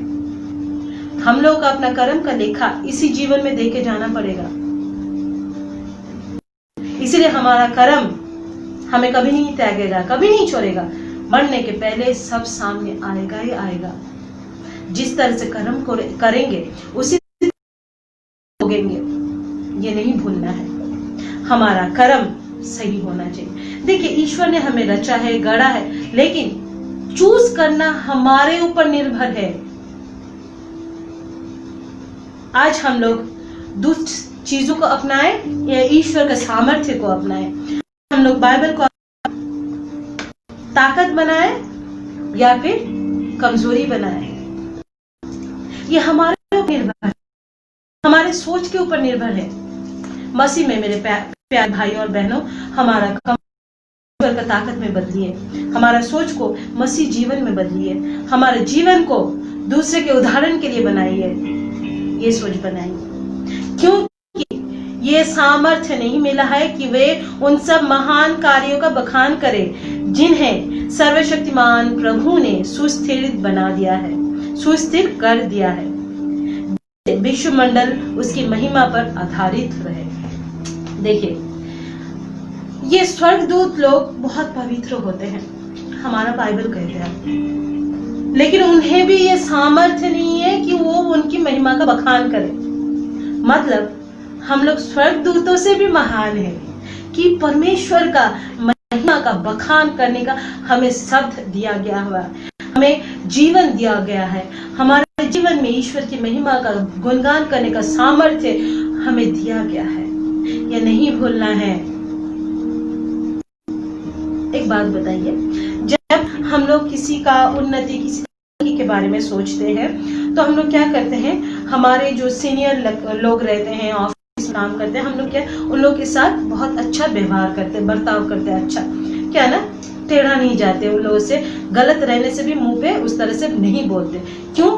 हम लोग का अपना कर्म का लेखा इसी जीवन में देके जाना पड़ेगा। इसलिए हमारा कर्म हमें कभी नहीं त्यागेगा, कभी नहीं छोड़ेगा। मरने के पहले सब सामने आएगा ही आएगा। जिस तरह से कर्म करेंगे उसी भोगेंगे, ये नहीं भूलना है। हमारा कर्म सही होना चाहिए। देखिए ईश्वर ने हमें रचा है, गढ़ा है, लेकिन चूज करना हमारे ऊपर निर्भर है। आज हम लोग दुष्ट चीजों को अपनाएं या ईश्वर के सामर्थ्य को अपनाएं। हम लोग बाइबल को ताकत बनाएं या फिर कमजोरी बनाएं, ये हमारे ऊपर निर्भर है, हमारे सोच के ऊपर निर्भर है। मसीह में मेरे प्यारे भाई और बहनों, हमारा ईश्वर का ताकत में बदलिए, हमारा सोच को मसीह जीवन में बदलिए, हमारे जीवन को दूसरे के उदाहरण के लिए बनाइए। ये सोच बनाइए, क्योंकि ये सामर्थ्य नहीं मिला है कि वे उन सब महान कार्यों का बखान करें जिन्हें सर्वशक्तिमान प्रभु ने सुस्थिर बना दिया है, सुस्थिर कर दिया है। विश्वमंडल उसकी महिमा पर आधारित रहे। देखिए, ये स्वर्गदूत लोग बहुत पवित्र होते हैं, हमारा बाइबल कहते हैं, लेकिन उन्हें भी ये सामर्थ्य नहीं है कि वो उनकी महिमा का बखान करें। मतलब हम लोग स्वर्गदूतों से भी महान हैं कि परमेश्वर का महिमा का बखान करने का हमें शब्द दिया गया हुआ है, हमें जीवन दिया गया है, हमारे जीवन में ईश्वर की महिमा का गुणगान करने का सामर्थ्य हमें दिया गया है। यह नहीं भूलना है। एक बात बताइए, जब हम लोग किसी का उन्नति, किसी के बारे में सोचते हैं तो हम लोग क्या करते हैं, हमारे जो सीनियर लोग रहते हैं, ऑफिस में काम करते हैं, हम लोग क्या उन लोग के साथ बहुत अच्छा व्यवहार करते हैं, बर्ताव करते हैं, अच्छा क्या ना, टेढ़ा नहीं जाते, उन लोगों से गलत रहने से भी मुंह पे उस तरह से नहीं बोलते। क्यों?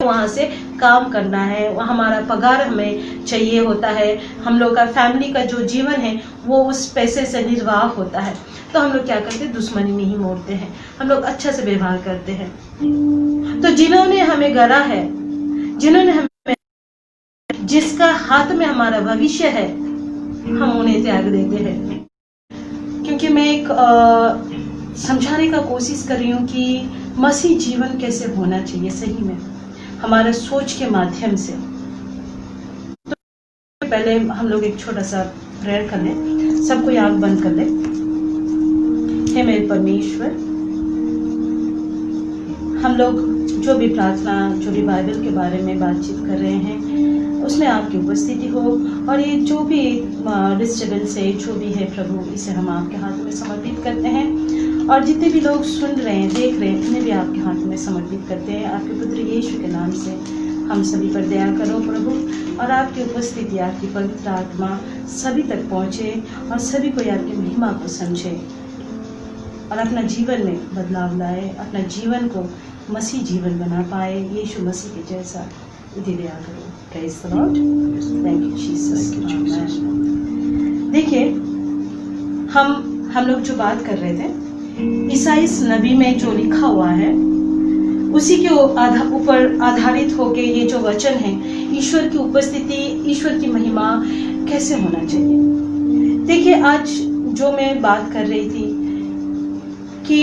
वहां से काम करना है, हमारा पगार हमें चाहिए होता है, हम लोग का फैमिली का जो जीवन है वो उस पैसे से निर्वाह होता है। तो हम लोग क्या करते हैं, दुश्मनी नहीं मोड़ते हैं, हम लोग अच्छा से व्यवहार करते हैं। तो जिन्होंने हमें गढ़ा है, जिन्होंने हमें, जिसका हाथ में हमारा भविष्य है, हम उन्हें त्याग देते हैं। क्योंकि मैं एक समझाने का कोशिश कर रही हूँ कि मसीह जीवन कैसे होना चाहिए सही में, हमारे सोच के माध्यम से। तो पहले हम लोग एक छोटा सा प्रेयर कर लें, सबको आंख बंद कर लें। हे मेरे परमेश्वर, हम लोग जो भी प्रार्थना, जो भी बाइबल के बारे में बातचीत कर रहे हैं, उसमें आपकी उपस्थिति हो, और ये जो भी डिस्टर्बेंस है, जो भी है प्रभु, इसे हम आपके हाथ में समर्पित करते हैं। और जितने भी लोग सुन रहे हैं, देख रहे हैं, उन्हें भी आपके हाथ में समर्पित करते हैं। आपके पुत्र यीशु के नाम से हम सभी पर दया करो प्रभु, और आपकी उपस्थिति, आपकी पवित्र आत्मा सभी तक पहुँचे और सभी को आपकी महिमा को समझे और अपना जीवन में बदलाव लाए, अपना जीवन को मसीह जीवन बना पाए, यीशु मसीह के जैसा। दया करो। Praise the Lord. Thank you Jesus. देखिए, हम लोग जो बात कर रहे थे, ईसाइस नबी में जो लिखा हुआ है उसी के ऊपर आधारित होके ये जो वचन है, ईश्वर की उपस्थिति, ईश्वर की महिमा कैसे होना चाहिए। देखिए, आज जो मैं बात कर रही थी कि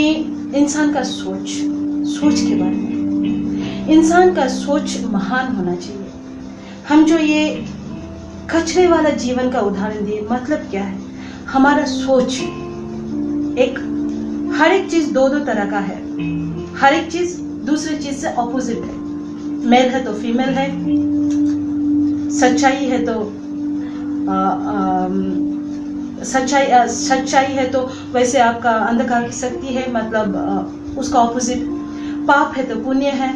इंसान का सोच के बारे में, इंसान का सोच महान होना चाहिए। हम जो ये कचरे वाला जीवन का उदाहरण दिए, मतलब क्या है, हमारा सोच हर एक चीज दो तरह का है, हर एक चीज दूसरी चीज से ऑपोजिट है। मेल है तो फीमेल है, सच्चाई है तो सच्चाई है तो वैसे आपका अंधकार की शक्ति है, मतलब उसका ऑपोजिट। पाप है तो पुण्य है,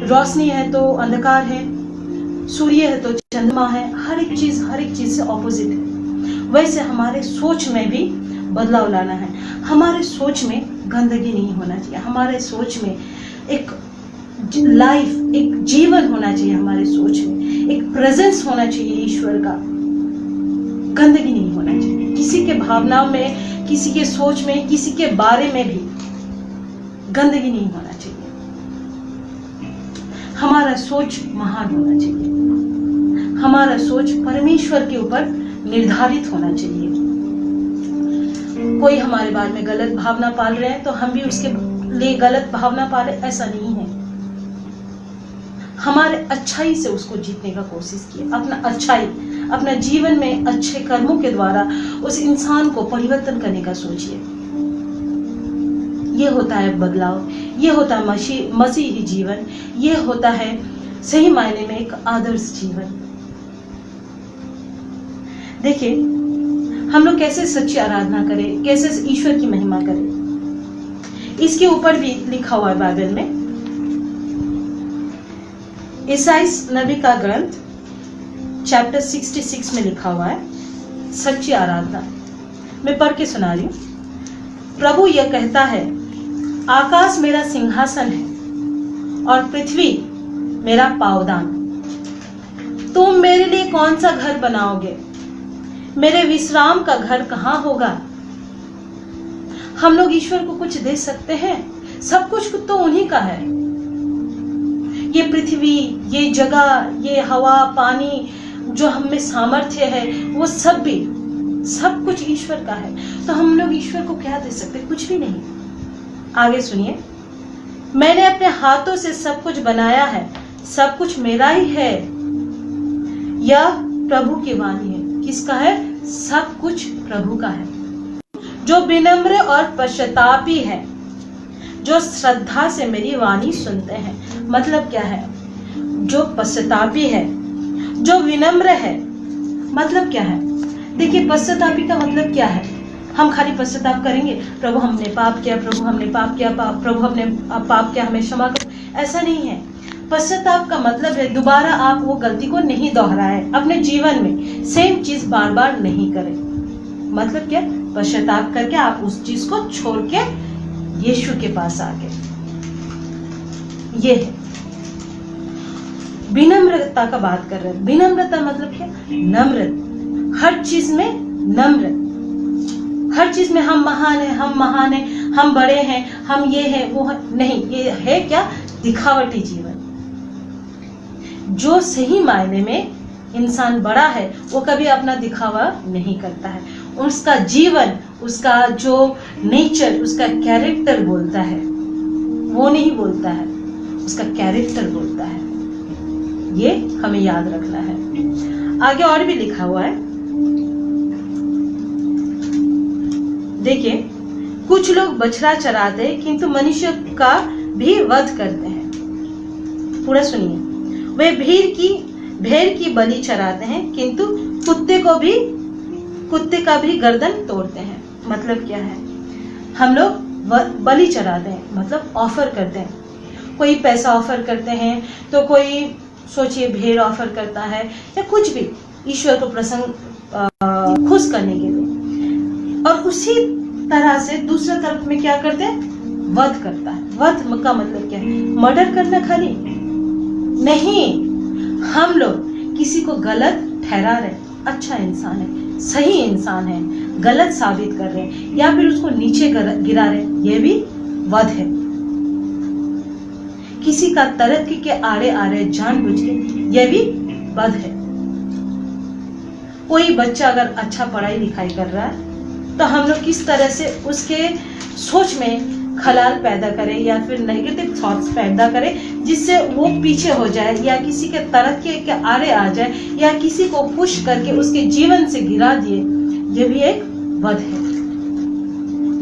रोशनी है तो अंधकार है, सूर्य है तो चंद्रमा है। हर एक चीज से ऑपोजिट है। वैसे हमारे सोच में भी बदलाव लाना है। हमारे सोच में गंदगी नहीं होना चाहिए, हमारे सोच में एक लाइफ, एक जीवन होना चाहिए, हमारे सोच में एक प्रेजेंस होना चाहिए ईश्वर का। गंदगी नहीं होना चाहिए किसी के भावनाओं में, किसी के सोच में, किसी के बारे में भी गंदगी नहीं होना चाहिए। हमारा सोच महान होना चाहिए, हमारा सोच परमेश्वर के ऊपर निर्धारित होना चाहिए। कोई हमारे बारे में गलत भावना पाल रहे हैं तो हम भी उसके लिए गलत भावना पाले, ऐसा नहीं है। हमारे अच्छाई से उसको जीतने का कोशिश किए, अपना अच्छाई, अपना जीवन में अच्छे कर्मों के द्वारा उस इंसान को परिवर्तन करने का सोचिए। ये होता है बदलाव, ये होता है मसीही जीवन, ये होता है सही मायने में एक आदर्श जीवन। देखिए, हम लोग कैसे सच्ची आराधना करें, कैसे ईश्वर की महिमा करें, इसके ऊपर भी लिखा हुआ है बाइबल में। ईसाइस नबी का ग्रंथ चैप्टर 66 में लिखा हुआ है सच्ची आराधना। मैं पढ़ के सुना रही हूं। प्रभु यह कहता है, आकाश मेरा सिंहासन है और पृथ्वी मेरा पावदान। तुम मेरे लिए कौन सा घर बनाओगे? मेरे विश्राम का घर कहाँ होगा? हम लोग ईश्वर को कुछ दे सकते हैं? सब कुछ तो उन्हीं का है। ये पृथ्वी, ये जगह, ये हवा, पानी, जो हम में सामर्थ्य है, वो सब कुछ ईश्वर का है। तो हम लोग ईश्वर को क्या दे सकते? कुछ भी नहीं। आगे सुनिए, मैंने अपने हाथों से सब कुछ बनाया है, सब कुछ मेरा ही है। यह प्रभु की वाणी है। किसका है? सब कुछ प्रभु का है। जो विनम्र और पश्चातापी है, जो श्रद्धा से मेरी वाणी सुनते हैं। मतलब क्या है? जो पश्चातापी है, जो विनम्र है, मतलब क्या है? देखिए, पश्चातापी का मतलब क्या है? हम खाली पश्चाताप करेंगे, प्रभु हमने पाप किया, प्रभु हमने पाप किया, प्रभु हमने पाप किया, हमें क्षमा करो, ऐसा नहीं है। पश्चाताप का मतलब है दोबारा आप वो गलती को नहीं दोहराएं, अपने जीवन में सेम चीज बार बार नहीं करें। मतलब क्या? पश्चाताप करके आप उस चीज को छोड़ के यीशु के पास आ गए। ये है विनम्रता का बात कर रहे हैं। विनम्रता मतलब क्या? नम्र, हर चीज में नम्र, हर चीज में हम महान है, हम महान है, हम बड़े हैं, हम ये है वो है, नहीं। ये है क्या? दिखावटी जीवन। जो सही मायने में इंसान बड़ा है वो कभी अपना दिखावा नहीं करता है। उसका जीवन, उसका जो नेचर, उसका कैरेक्टर बोलता है, वो नहीं बोलता है, उसका कैरेक्टर बोलता है। ये हमें याद रखना है। आगे और भी लिखा हुआ है, देखिए, कुछ लोग बछड़ा चराते हैं किंतु मनुष्य का भी वध करते हैं। पूरा सुनिए, वे भेड़ की बलि चराते हैं किंतु कुत्ते का भी गर्दन तोड़ते हैं। मतलब क्या है? हम लोग बलि चराते हैं, मतलब ऑफर करते हैं। कोई पैसा ऑफर करते हैं, तो कोई सोचिए भेड़ ऑफर करता है, या कुछ भी ईश्वर को प्रसन्न खुश करने के लिए। और उसी तरह से दूसरा तरफ में क्या करते हैं? वध करता है। वध का मतलब क्या है? मर्डर करना खाली नहीं। हम लोग किसी को गलत ठहरा रहे, अच्छा इंसान है, सही इंसान है, गलत साबित कर रहे हैं, या फिर उसको नीचे गिरा रहे, ये भी वध है। किसी का तरक्की के आड़े आ रहे जानबूझ के, ये भी वध है। कोई बच्चा अगर अच्छा पढ़ाई लिखाई कर रहा है तो हम लोग किस तरह से उसके सोच में खलाल पैदा करें या फिर नेगेटिव थॉट्स पैदा करें जिससे वो पीछे हो जाए, या किसी के तरक्की के आड़े आ जाए, या किसी को पुश करके उसके जीवन से गिरा दिए, ये भी एक वध है।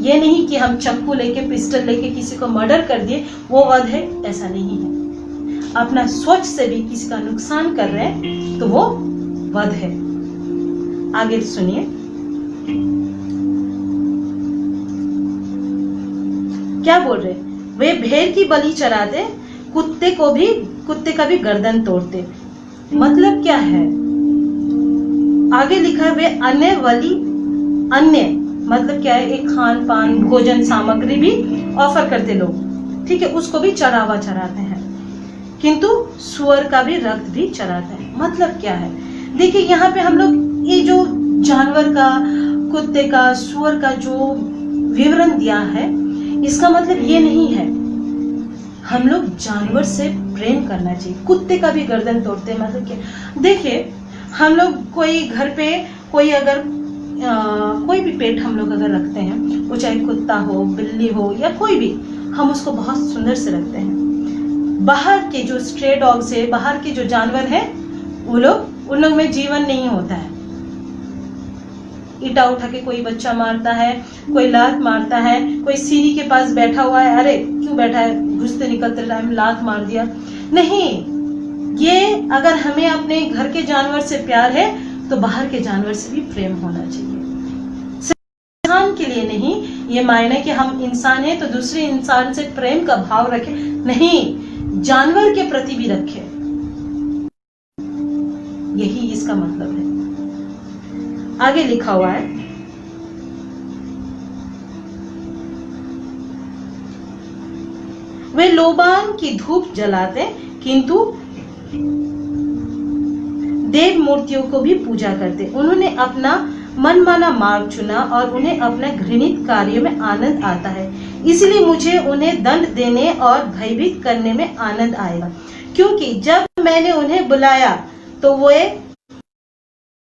ये नहीं कि हम चाकू लेके, पिस्टल लेके किसी को मर्डर कर दिए, वो वध है, ऐसा नहीं है। अपना सोच से भी किसी का नुकसान कर रहे हैं तो वो वध है। आगे सुनिए, क्या बोल रहे? वे भेड़ की बलि चराते, कुत्ते का भी गर्दन तोड़ते। मतलब क्या है? आगे लिखा है, वे अन्य मतलब क्या है? एक खान पान, भोजन सामग्री भी ऑफर करते लोग, ठीक है, उसको भी चढ़ावा चढ़ाते हैं, किंतु सुअर का भी रक्त भी चढ़ाते हैं। मतलब क्या है? देखिए, यहाँ पे हम लोग ये जो जानवर का, कुत्ते का, सुअर का जो विवरण दिया है, इसका मतलब ये नहीं है हम लोग जानवर से प्रेम करना चाहिए। कुत्ते का भी गर्दन तोड़ते, मतलब क्या? देखिए, हम लोग कोई घर पे कोई भी पेट हम लोग अगर रखते हैं, वो चाहे कुत्ता हो, बिल्ली हो, या कोई भी, हम उसको बहुत सुंदर से रखते हैं। बाहर के जो स्ट्रे डॉग्स है, बाहर के जो जानवर है, उन लोग में जीवन नहीं होता है। ईटा उठा के कोई बच्चा मारता है, कोई लात मारता है, कोई सीढ़ी के पास बैठा हुआ है, अरे क्यों बैठा है, घुसते निकलते टाइम लात मार दिया। नहीं, ये अगर हमें अपने घर के जानवर से प्यार है तो बाहर के जानवर से भी प्रेम होना चाहिए। इंसान के लिए नहीं ये मायने कि हम इंसान हैं तो दूसरे इंसान से प्रेम का भाव रखें, नहीं, जानवर के प्रति भी रखें। यही इसका मतलब है। आगे लिखा हुआ है, वे लोबान की धूप जलाते किंतु देव मूर्तियों को भी पूजा करते। उन्होंने अपना मनमाना मार्ग चुना और उन्हें अपने घृणित कार्यों में आनंद आता है, इसलिए मुझे उन्हें दंड देने और भयभीत करने में आनंद आएगा। क्योंकि जब मैंने उन्हें बुलाया तो वो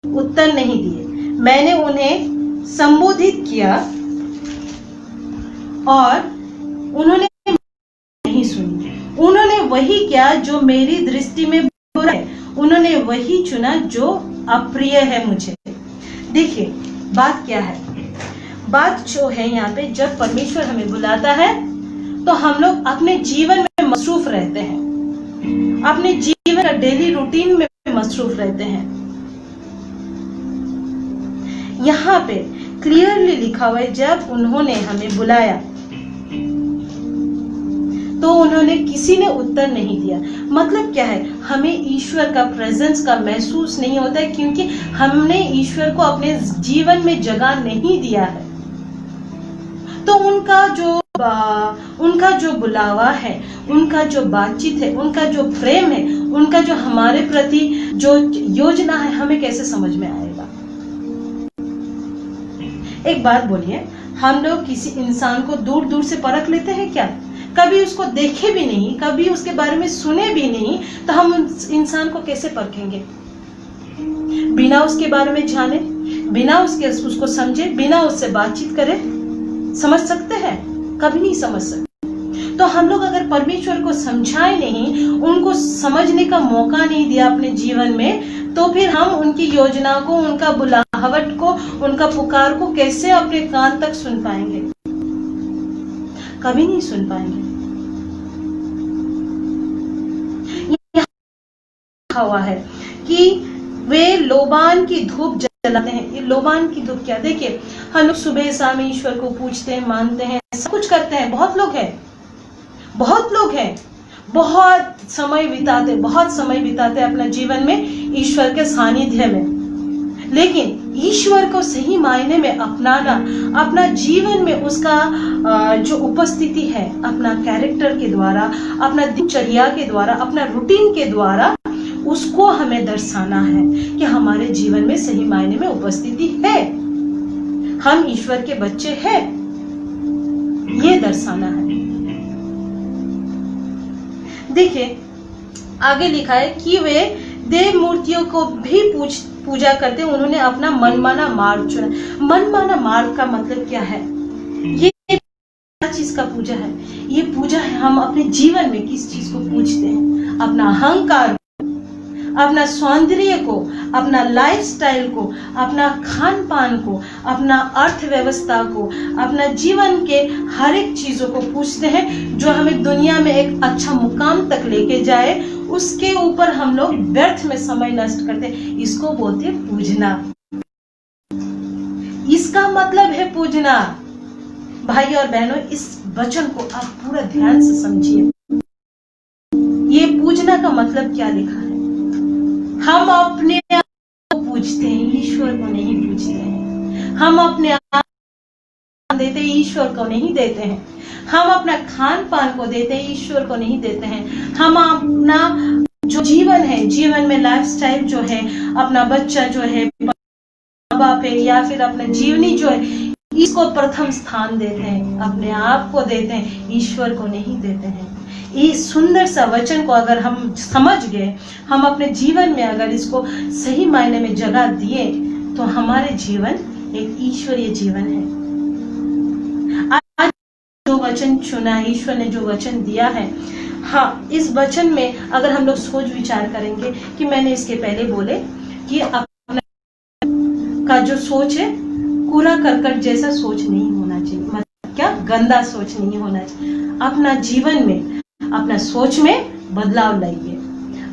उत्तर नहीं दिए। मैंने उन्हें संबोधित किया और उन्होंने नहीं सुनी। उन्होंने वही किया जो मेरी दृष्टि में बुरा है, उन्होंने वही चुना जो अप्रिय है मुझे। देखिए बात क्या है, बात जो है यहाँ पे, जब परमेश्वर हमें बुलाता है तो हम लोग अपने जीवन में मसरूफ रहते हैं, अपने जीवन का डेली रूटीन में मसरूफ रहते हैं। यहाँ पे क्लियरली लिखा हुआ है, जब उन्होंने हमें बुलाया तो उन्होंने किसी ने उत्तर नहीं दिया। मतलब क्या है, हमें ईश्वर का प्रेजेंस का महसूस नहीं होता है क्योंकि हमने ईश्वर को अपने जीवन में जगह नहीं दिया है। तो उनका जो बुलावा है, उनका जो बातचीत है, उनका जो प्रेम है, उनका जो हमारे प्रति जो योजना है, हमें कैसे समझ में आएगा। एक बात बोलिए, हम लोग किसी इंसान को दूर दूर से परख लेते हैं क्या? कभी उसको देखे भी नहीं, कभी उसके बारे में सुने भी नहीं, तो हम उस इंसान को कैसे परखेंगे? बिना उसके बारे में जाने, बिना उसको समझे, बिना उससे बातचीत करे समझ सकते हैं? कभी नहीं समझ सकते। तो हम लोग अगर परमेश्वर को समझाए नहीं, उनको समझने का मौका नहीं दिया अपने जीवन में, तो फिर हम उनकी योजना को, उनका बुलाहट को, उनका पुकार को कैसे अपने कान तक सुन पाएंगे? कभी नहीं सुन पाएंगे। लिखा हुआ है कि वे लोबान की धूप जलाते हैं। ये लोबान की धूप क्या? देखिए, हम लोग सुबह शाम ईश्वर को पूछते हैं, मानते हैं, सब कुछ करते हैं। बहुत लोग हैं, बहुत समय बिताते अपने जीवन में ईश्वर के सानिध्य में। लेकिन ईश्वर को सही मायने में अपनाना, अपना जीवन में उसका जो उपस्थिति है, अपना कैरेक्टर के द्वारा, अपना दिनचर्या के द्वारा, अपना रूटीन के द्वारा उसको हमें दर्शाना है कि हमारे जीवन में सही मायने में उपस्थिति है, हम ईश्वर के बच्चे हैं, ये दर्शाना है। देखिए आगे लिखा है कि वे देव मूर्तियों को भी पूजा करते। उन्होंने अपना मनमाना मार्ग चुना। मनमाना मार्ग का मतलब क्या है? ये क्या चीज का पूजा है? ये पूजा है हम अपने जीवन में किस चीज को पूजते हैं? अपना अहंकार, अपना सौंदर्य को, अपना लाइफस्टाइल को, अपना खान पान को, अपना अर्थव्यवस्था को, अपना जीवन के हर एक चीजों को पूछते हैं जो हमें दुनिया में एक अच्छा मुकाम तक लेके जाए। उसके ऊपर हम लोग व्यर्थ में समय नष्ट करते हैं। इसको बोलते हैं पूजना। इसका मतलब है पूजना। भाई और बहनों, इस वचन को आप पूरा ध्यान से समझिए। ये पूजना का मतलब क्या लिखा है? हम अपने आप को पूजते हैं, ईश्वर को नहीं पूजते हैं। हम अपने आप देते हैं, ईश्वर को नहीं देते हैं। हम अपना खान पान को देते हैं, ईश्वर को नहीं देते हैं। हम अपना जो जीवन है, जीवन में लाइफस्टाइल जो है, अपना बच्चा जो है, माँ बाप है, या फिर अपना जीवनी जो है, इसको प्रथम स्थान देते हैं, अपने आप को देते हैं, ईश्वर को नहीं देते हैं। इस सुंदर सा वचन को अगर हम समझ गए, हम अपने जीवन में अगर इसको सही मायने में जगह दिए, तो हमारे जीवन एक ईश्वरीय जीवन है। आज जो वचन चुना, ईश्वर ने जो वचन दिया है, हाँ, इस वचन में अगर हम लोग सोच विचार करेंगे कि मैंने इसके पहले बोले कि अपना का जो सोच है, कूड़ा करकट जैसा सोच नहीं होना चाहिए। मतलब क्या? गंदा सोच नहीं होना चाहिए। अपना जीवन में, अपना सोच में बदलाव लाइए,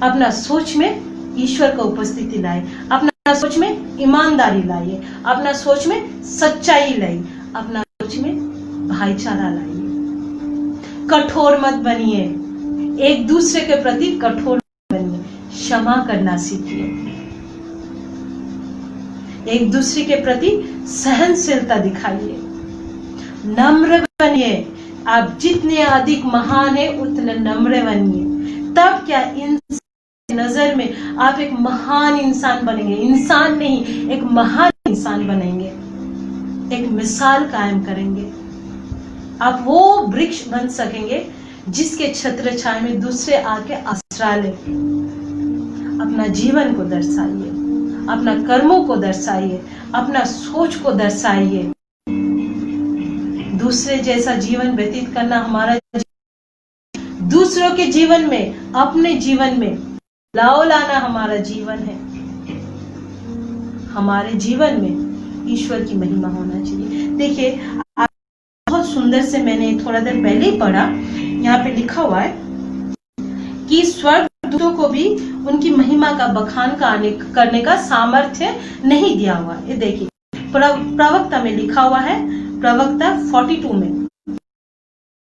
अपना सोच में ईश्वर का उपस्थिति लाए, अपना सोच में ईमानदारी लाइए, अपना सोच में सच्चाई लाइए, अपना सोच में भाईचारा लाइए। कठोर मत बनिए, एक दूसरे के प्रति कठोर मत बनिए, क्षमा करना सीखिए, एक दूसरे के प्रति सहनशीलता दिखाइए, नम्र बनिए। आप जितने अधिक महान है उतने नम्र बनिए। तब क्या, इंसान की नजर में आप एक महान इंसान बनेंगे। इंसान नहीं, एक महान इंसान बनेंगे, एक मिसाल कायम करेंगे। आप वो वृक्ष बन सकेंगे जिसके छत्र छाया में दूसरे आके आश्रय ले। अपना जीवन को दर्शाइए, अपना कर्मों को दर्शाइए, अपना सोच को दर्शाइए। दूसरे जैसा जीवन व्यतीत करना हमारा, दूसरों के जीवन में, अपने जीवन में लाओ लाना हमारा जीवन है। हमारे जीवन में ईश्वर की महिमा होना चाहिए। देखिए, बहुत सुंदर से मैंने थोड़ा देर पहले ही पढ़ा, यहाँ पे लिखा हुआ है कि स्वर्गदूतों को भी उनकी महिमा का बखान करने का सामर्थ्य नहीं दिया हुआ। ये देखिए, प्रवक्ता में लिखा हुआ है, प्रवक्ता 42 में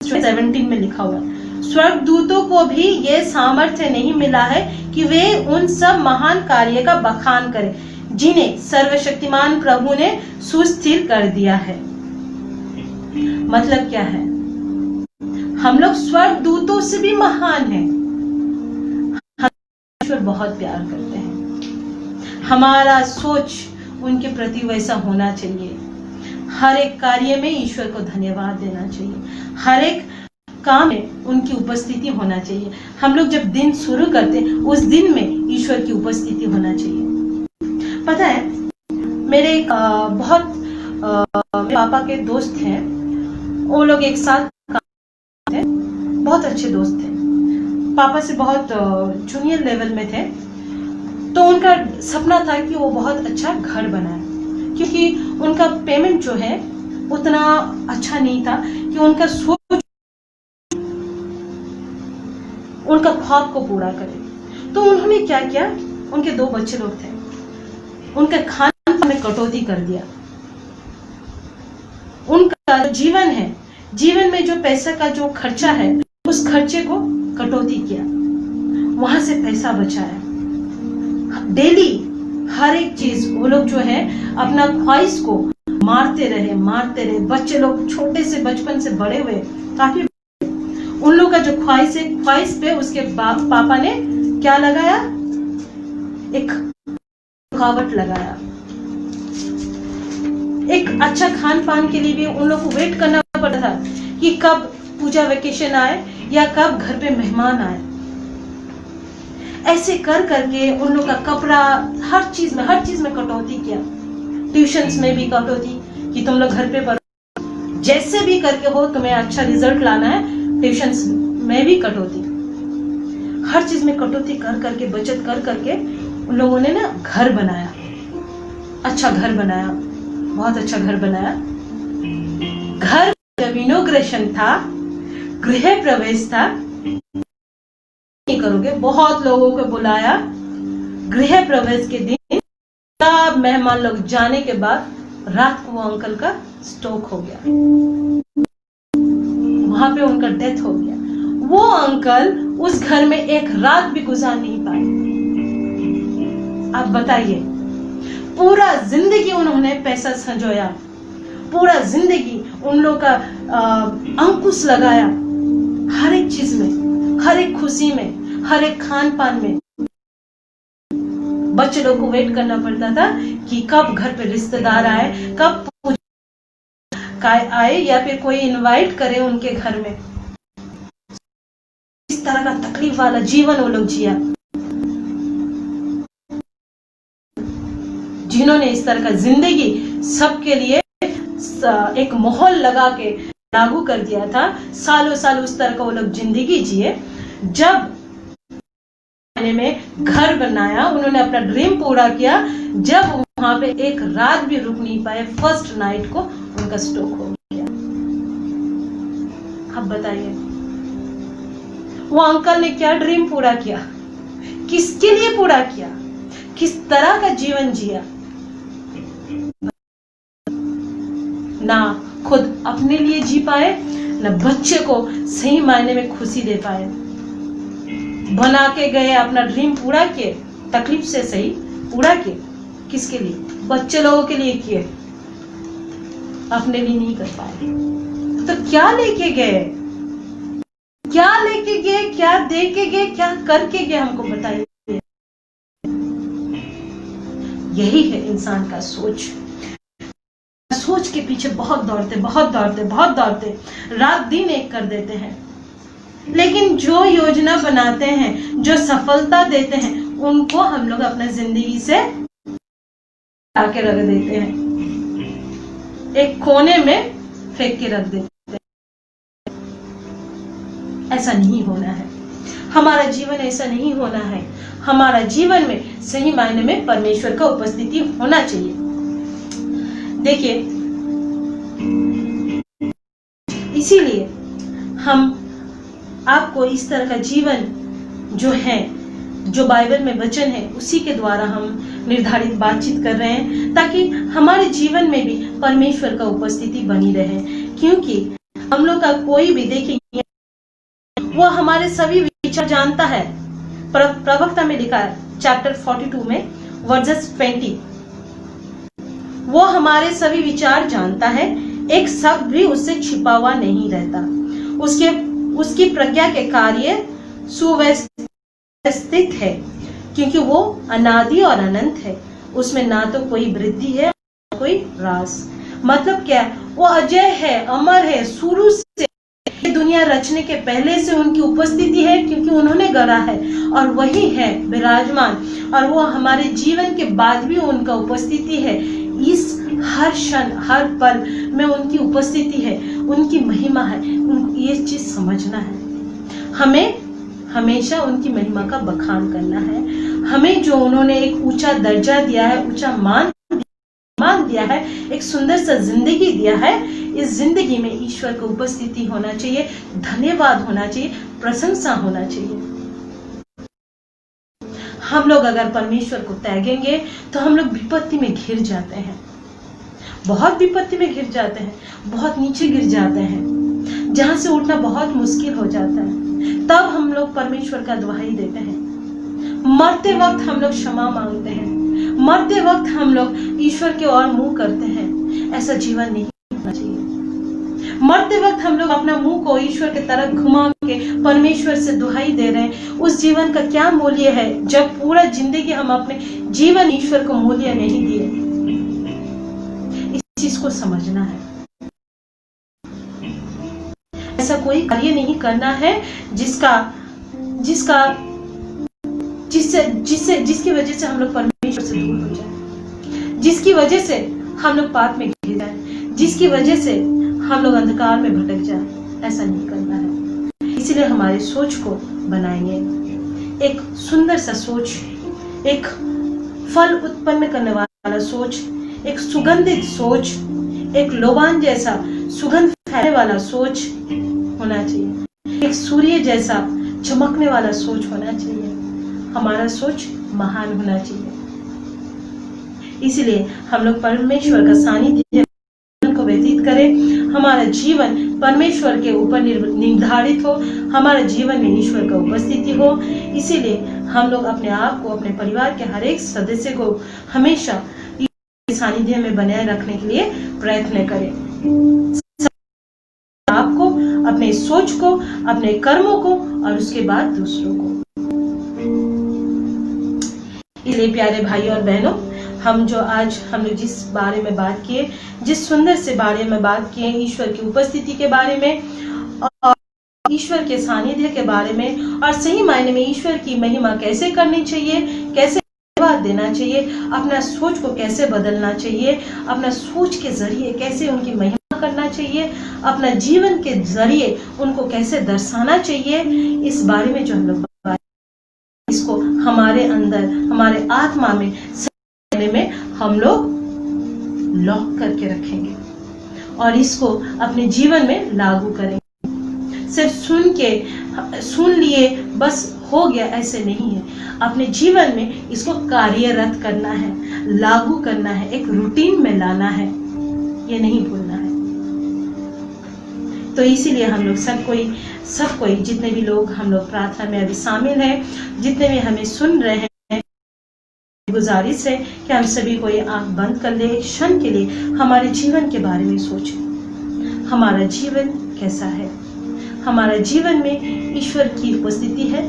17 में लिखा हुआ है, स्वर्गदूतों को भी ये सामर्थ्य नहीं मिला है कि वे उन सब महान कार्य का बखान करें जिन्हें सर्वशक्तिमान प्रभु ने सुस्थिर कर दिया है। मतलब क्या है? हम लोग स्वर्गदूतों से भी महान हैं। हम ईश्वर बहुत प्यार करते हैं। हमारा सोच उनके प्रति वैसा होना चाहिए। हर एक कार्य में ईश्वर को धन्यवाद देना चाहिए। हर एक काम में उनकी उपस्थिति होना चाहिए। हम लोग जब दिन शुरू करते, उस दिन में ईश्वर की उपस्थिति होना चाहिए। पता है, मेरे बहुत मेरे पापा के दोस्त हैं, वो लोग एक साथ काम थे, बहुत अच्छे दोस्त थे, पापा से बहुत जूनियर लेवल में थे। तो उनका सपना था कि वो बहुत अच्छा घर बनाए, क्योंकि उनका पेमेंट जो है उतना अच्छा नहीं था कि उनका सोच उनका ख्वाब को पूरा करे। तो उन्होंने क्या किया, उनके 2 बच्चे लोग थे, उनका खान में कटौती कर दिया। उनका जीवन है, जीवन में जो पैसा का जो खर्चा है, उस खर्चे को कटौती किया, वहां से पैसा बचाया। डेली हर एक चीज वो लोग जो है अपना ख्वाहिश को मारते रहे। बच्चे लोग छोटे से बचपन से बड़े हुए, काफी उन लोग का जो ख्वाहिश है, ख्वाहिश पे उसके पापा ने क्या लगाया, एक रुकावट लगाया। एक अच्छा खान पान के लिए भी उन लोग को वेट करना पड़ता था कि कब पूजा वेकेशन आए या कब घर पे मेहमान आए। ऐसे कर करके उन लोग का कपड़ा, हर चीज में कटौती किया। ट्यूशंस में भी कटौती कि तुम लोग घर पे पढ़ो, जैसे भी करके हो तुम्हें अच्छा रिजल्ट लाना है। ट्यूशंस में भी कटौती, हर चीज में कटौती कर करके, बचत कर करके उन लोगों ने ना घर बनाया, अच्छा घर बनाया, बहुत अच्छा घर बनाया। घर जब इनॉग्रेशन था, गृह प्रवेश था, नहीं करोगे, बहुत लोगों को बुलाया। गृह प्रवेश के दिन सब मेहमान लोग जाने के बाद रात को वो अंकल का स्ट्रोक हो गया, वहां पे उनका डेथ हो गया। वो अंकल उस घर में एक रात भी गुजार नहीं पाए। आप बताइए, पूरा जिंदगी उन्होंने पैसा संजोया, पूरा जिंदगी उन लोग का अंकुश लगाया, हर एक चीज में, हर एक खुशी में, हर एक खान पान में। बच्चे लोग को वेट करना पड़ता था कि कब घर पे रिश्तेदार आए, कब आए या फिर कोई इनवाइट करे उनके घर में। इस तरह का तकलीफ वाला जीवन वो लोग जिया। जिन्होंने इस तरह का जिंदगी सबके लिए एक माहौल लगा के लागू कर दिया था, सालों साल उस तरह का वो लोग जिंदगी जिए। जब में घर बनाया, उन्होंने अपना ड्रीम पूरा किया, जब वहां पे एक रात भी रुक नहीं पाए, फर्स्ट नाइट को उनका स्ट्रोक हो गया। अब बताइए, वो अंकल ने क्या ड्रीम पूरा किया, किसके लिए पूरा किया, किस तरह का जीवन जिया। ना खुद अपने लिए जी पाए, ना बच्चे को सही मायने में खुशी दे पाए। बना के गए, अपना ड्रीम पूरा किए, तकलीफ से सही पूरा किए। किसके लिए? बच्चे लोगों के लिए किए, अपने लिए नहीं कर पाए। तो क्या लेके गए, क्या लेके गए, क्या दे के गए, क्या करके गए, हमको बताइए। यही है इंसान का सोच। सोच के पीछे बहुत दौड़ते, रात दिन एक कर देते हैं। लेकिन जो योजना बनाते हैं, जो सफलता देते हैं, उनको हम लोग अपना जिंदगी से आके रख देते हैं, एक कोने में फेंक के रख देते हैं। ऐसा नहीं होना है, हमारा जीवन ऐसा नहीं होना है। हमारा जीवन में सही मायने में परमेश्वर का उपस्थिति होना चाहिए। देखिए, इसीलिए हम आपको इस तरह का जीवन जो है, जो बाइबल में वचन है, उसी के द्वारा हम निर्धारित बातचीत कर रहे हैं, ताकि हमारे जीवन में भी परमेश्वर का उपस्थिति बनी रहे। क्योंकि हम लोग का कोई भी, देखिए, वो हमारे सभी विचार जानता है। प्रवक्ता में लिखा है चैप्टर 42 में वर्सेस 20, वो हमारे सभी विचार जानता है, एक शब्द भी उससे छिपा हुआ नहीं रहता। उसकी प्रज्ञा के कार्य सुव्यवस्थित है, क्योंकि वो अनादि और अनंत है। उसमें ना तो कोई वृद्धि है, ना कोई ह्रास। मतलब क्या? वो अजय है, अमर है, शुरू से, दुनिया रचने के पहले से उनकी उपस्थिति है, क्योंकि उन्होंने गढ़ा है और वही है विराजमान, और वो हमारे जीवन के बाद भी उनका उपस्थिति है। इस हर क्षण, हर पल में उनकी उपस्थिति है, उनकी महिमा है। उनको ये चीज समझना है। हमें हमेशा उनकी महिमा का बखान करना है। हमें जो उन्होंने एक ऊंचा दर्जा दिया है, ऊंचा मान दिया है, एक सुंदर सा जिंदगी दिया है, इस जिंदगी में ईश्वर की उपस्थिति होना चाहिए, धन्यवाद होना चाहिए, प्रशंसा होना चाहिए। हम लोग अगर परमेश्वर को त्यागेंगे तो हम लोग विपत्ति में घिर जाते हैं, बहुत विपत्ति में घिर जाते हैं, बहुत नीचे गिर जाते हैं, जहां से उठना बहुत मुश्किल हो जाता है। तब हम लोग परमेश्वर का दुहाई देते हैं। मरते वक्त हम लोग क्षमा मांगते हैं, मरते वक्त हम लोग ईश्वर की ओर मुंह करते हैं। ऐसा जीवन नहीं होना चाहिए। मरते वक्त हम लोग अपना मुंह को ईश्वर की तरफ घुमा के परमेश्वर से दुहाई दे रहे हैं। उस जीवन का क्या मूल्य है, जब पूरा जिंदगी हम अपने जीवन ईश्वर को मूल्य नहीं दिए? इस चीज को समझना है। ऐसा कोई कार्य नहीं करना है जिसकी वजह से हम लोग परमेश्वर से दूर हो जाए, जिसकी वजह से हम लोग पाप में गिर जाए, जिसकी वजह से हम लोग अंधकार में भटक जाए। ऐसा नहीं करना है। इसीलिए हमारे सोच को बनाएंगे एक सुंदर सा सोच, एक फल उत्पन्न करने वाला सोच, एक सुगंधित सोच, एक लोबान जैसा सुगंध फैलने वाला सोच होना चाहिए, एक सूर्य जैसा चमकने वाला सोच होना चाहिए। हमारा सोच महान होना चाहिए। इसलिए हम लोग परमेश्वर का सानिध्य को व्यतीत करें, हमारा जीवन परमेश्वर के ऊपर निर्धारित हो, हमारे जीवन में ईश्वर का उपस्थिति हो। इसीलिए हम लोग अपने आप को, अपने परिवार के हर एक सदस्य को हमेशा सानिध्य में बनाए रखने के लिए प्रयत्न करें। आपको, अपने सोच को, अपने कर्मों को और उसके बाद दूसरों को। इसलिए प्यारे भाई और बहनों, हम लोग जिस बारे में बात किए, जिस सुंदर से बारे में बात किए, ईश्वर की उपस्थिति के बारे में और ईश्वर के सानिध्य के बारे में, और सही मायने में ईश्वर की महिमा कैसे करनी चाहिए, कैसे धन्यवाद देना चाहिए, अपना सोच को कैसे बदलना चाहिए, अपना सोच के जरिए कैसे उनकी महिमा करना चाहिए, अपना जीवन के जरिए उनको कैसे दर्शाना चाहिए, इस बारे में जो हम लोग इसको हमारे अंदर, हमारे आत्मा में हम लोग लॉक करके रखेंगे और इसको अपने जीवन में लागू करेंगे। सिर्फ सुन लिए बस हो गया, ऐसे नहीं है। अपने जीवन में इसको कार्यरत करना है, लागू करना है, एक रूटीन में लाना है, ये नहीं भूलना है। तो इसीलिए हम लोग सब कोई जितने भी लोग हम लोग प्रार्थना में अभी शामिल हैं, जितने भी हमें सुन रहे हैं, गुजारिश है कि हम सभी को ये आंख बंद कर ले, एक क्षण के लिए हमारे जीवन के बारे में सोचें। हमारा जीवन कैसा है? हमारा जीवन में ईश्वर की उपस्थिति है?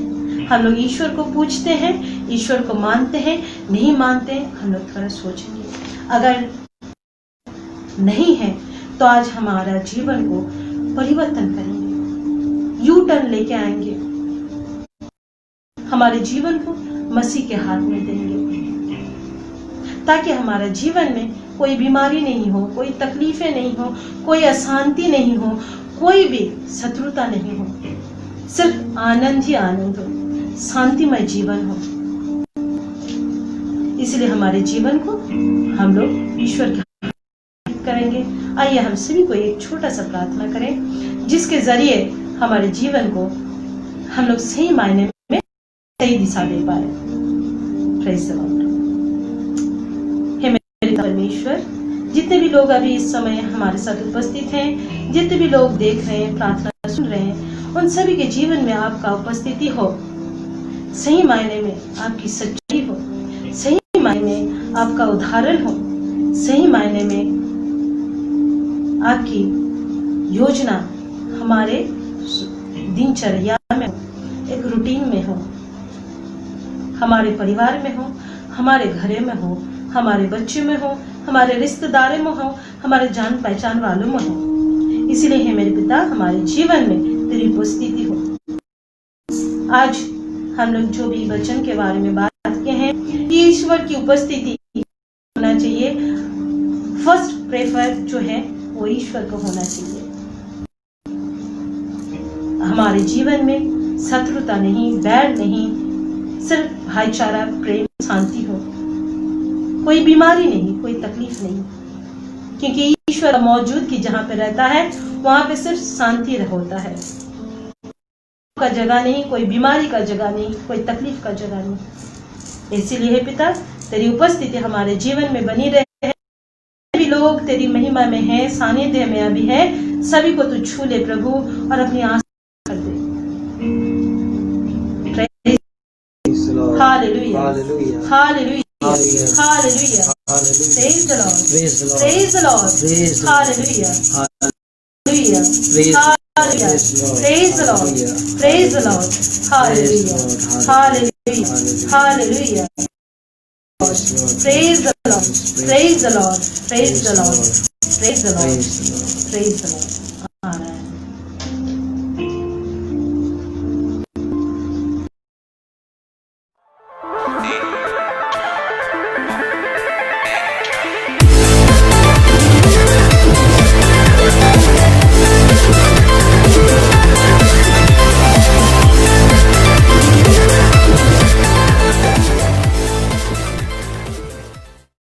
हम लोग ईश्वर को पूछते हैं, ईश्वर को मानते हैं, नहीं मानते? हम लोग थोड़ा सोचेंगे। अगर नहीं है तो आज हमारा जीवन को परिवर्तन करेंगे। यू टर्न लेके आएंगे, हमारे जीवन को मसीह के हाथ में देंगे, ताकि हमारे जीवन में कोई बीमारी नहीं हो, कोई तकलीफें नहीं हो, कोई अशांति नहीं हो, कोई भी शत्रुता नहीं हो, सिर्फ आनंद ही आनंद हो, शांतिमय जीवन हो। इसलिए हमारे जीवन को हम लोग ईश्वर के करेंगे। आइए हम सभी को एक छोटा सा प्रार्थना करें, जिसके जरिए हमारे जीवन को हम लोग सही मायने में सही दिशा दे पाए। Praise the Lord. हे मेरे परमेश्वर, जितने भी लोग अभी इस समय हमारे साथ उपस्थित हैं, जितने भी लोग देख रहे हैं, प्रार्थना सुन रहे हैं, उन सभी के जीवन में आपका उपस्थिति हो, सही मायने में आपकी सच्चाई हो, सही मायने में आपका उदाहरण हो, सही मायने में आपकी योजना हमारे दिनचर्या में हो, एक रूटीन में हो, हमारे परिवार में हो, हमारे घरे में हो, हमारे बच्चे में हो, हमारे रिश्तेदारों में हो, हमारे जान पहचान वालों में हो। इसलिए हे मेरे पिता, हमारे जीवन में तेरी उपस्थिति हो। आज हम लोग जो भी वचन के बारे में बात किए हैं, ईश्वर की उपस्थिति होना चाहिए। फर्स्ट प्रेफर जो है वो ईश्वर को होना चाहिए। हमारे जीवन में शत्रुता नहीं, बैर नहीं, सिर्फ भाईचारा, प्रेम, शांति हो, कोई बीमारी नहीं, कोई तकलीफ नहीं, क्योंकि ईश्वर मौजूदगी जहाँ पे रहता है वहां पे सिर्फ शांति होता है, का जगह नहीं, कोई बीमारी का जगह नहीं, कोई तकलीफ का जगह नहीं। इसीलिए हे पिता, तेरी उपस्थिति हमारे जीवन में बनी रहे। भी लोग तेरी महिमा में हैं, सानिध्य में अभी है, सभी को तू छू ले प्रभु और अपनी आस कर दे। Hallelujah, hallelujah, hallelujah, praise the Lord, praise the Lord, hallelujah, hallelujah, hallelujah, praise the Lord, praise the Lord, hallelujah, hallelujah, hallelujah, praise the Lord, praise the Lord, praise the Lord, praise the Lord, praise the Lord. Amen.